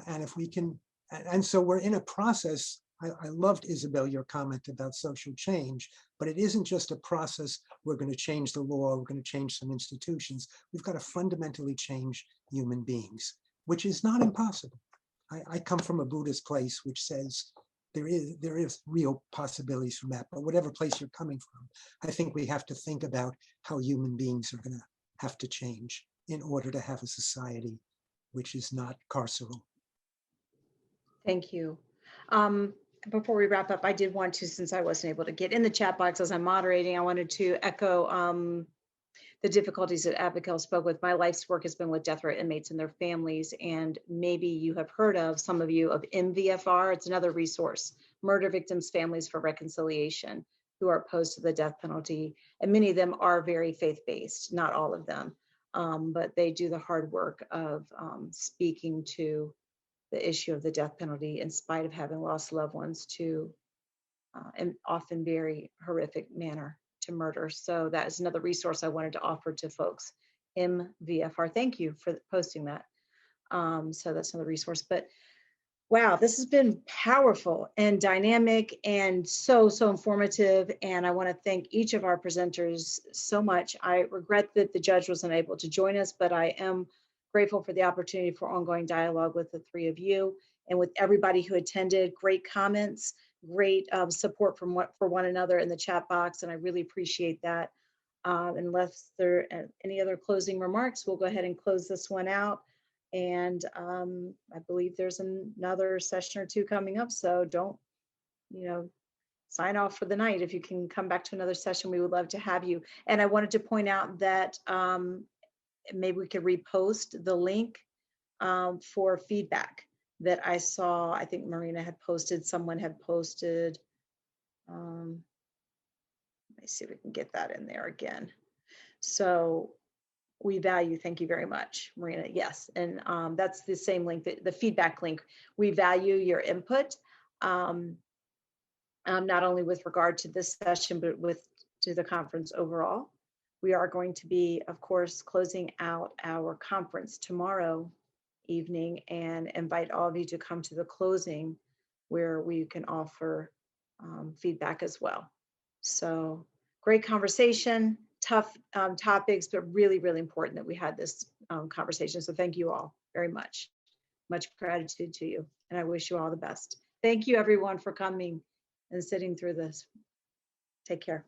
And if we can, and so we're in a process. I loved, Isabelle, your comment about social change, but it isn't just a process. We're going to change the law, we're going to change some institutions. We've got to fundamentally change human beings, which is not impossible. I come from a Buddhist place which says there is real possibilities from that, but whatever place you're coming from, I think we have to think about how human beings are going to have to change in order to have a society which is not carceral. Thank you. Before we wrap up, I did want to, since I wasn't able to get in the chat box as I'm moderating, I wanted to echo the difficulties that Abigail spoke with. My life's work has been with death row inmates and their families, and maybe you have heard of, some of you, of MVFR. It's another resource, Murder Victims' Families for Reconciliation, who are opposed to the death penalty. And many of them are very faith-based, not all of them, but they do the hard work of speaking to the issue of the death penalty in spite of having lost loved ones to an often very horrific manner to murder. So that is another resource I wanted to offer to folks. MVFR, thank you for posting that. So that's another resource. But wow, this has been powerful and dynamic and so informative. And I want to thank each of our presenters so much. I regret that the judge was unable to join us, but I am Grateful for the opportunity for ongoing dialogue with the three of you and with everybody who attended. Great comments, great support for one another in the chat box, and I really appreciate that. Unless there are any other closing remarks, we'll go ahead and close this one out. And I believe there's another session or two coming up, so don't, sign off for the night. If you can come back to another session, we would love to have you. And I wanted to point out that maybe we could repost the link for feedback that I saw. I think Marina had posted, someone had posted. Let me see if we can get that in there again. So we value, thank you very much, Marina. Yes, and that's the same link, the feedback link. We value your input, not only with regard to this session, but to the conference overall. We are going to be, of course, closing out our conference tomorrow evening and invite all of you to come to the closing where we can offer feedback as well. So great conversation, tough topics, but really, really important that we had this conversation. So thank you all very much. Much gratitude to you. And I wish you all the best. Thank you everyone for coming and sitting through this. Take care.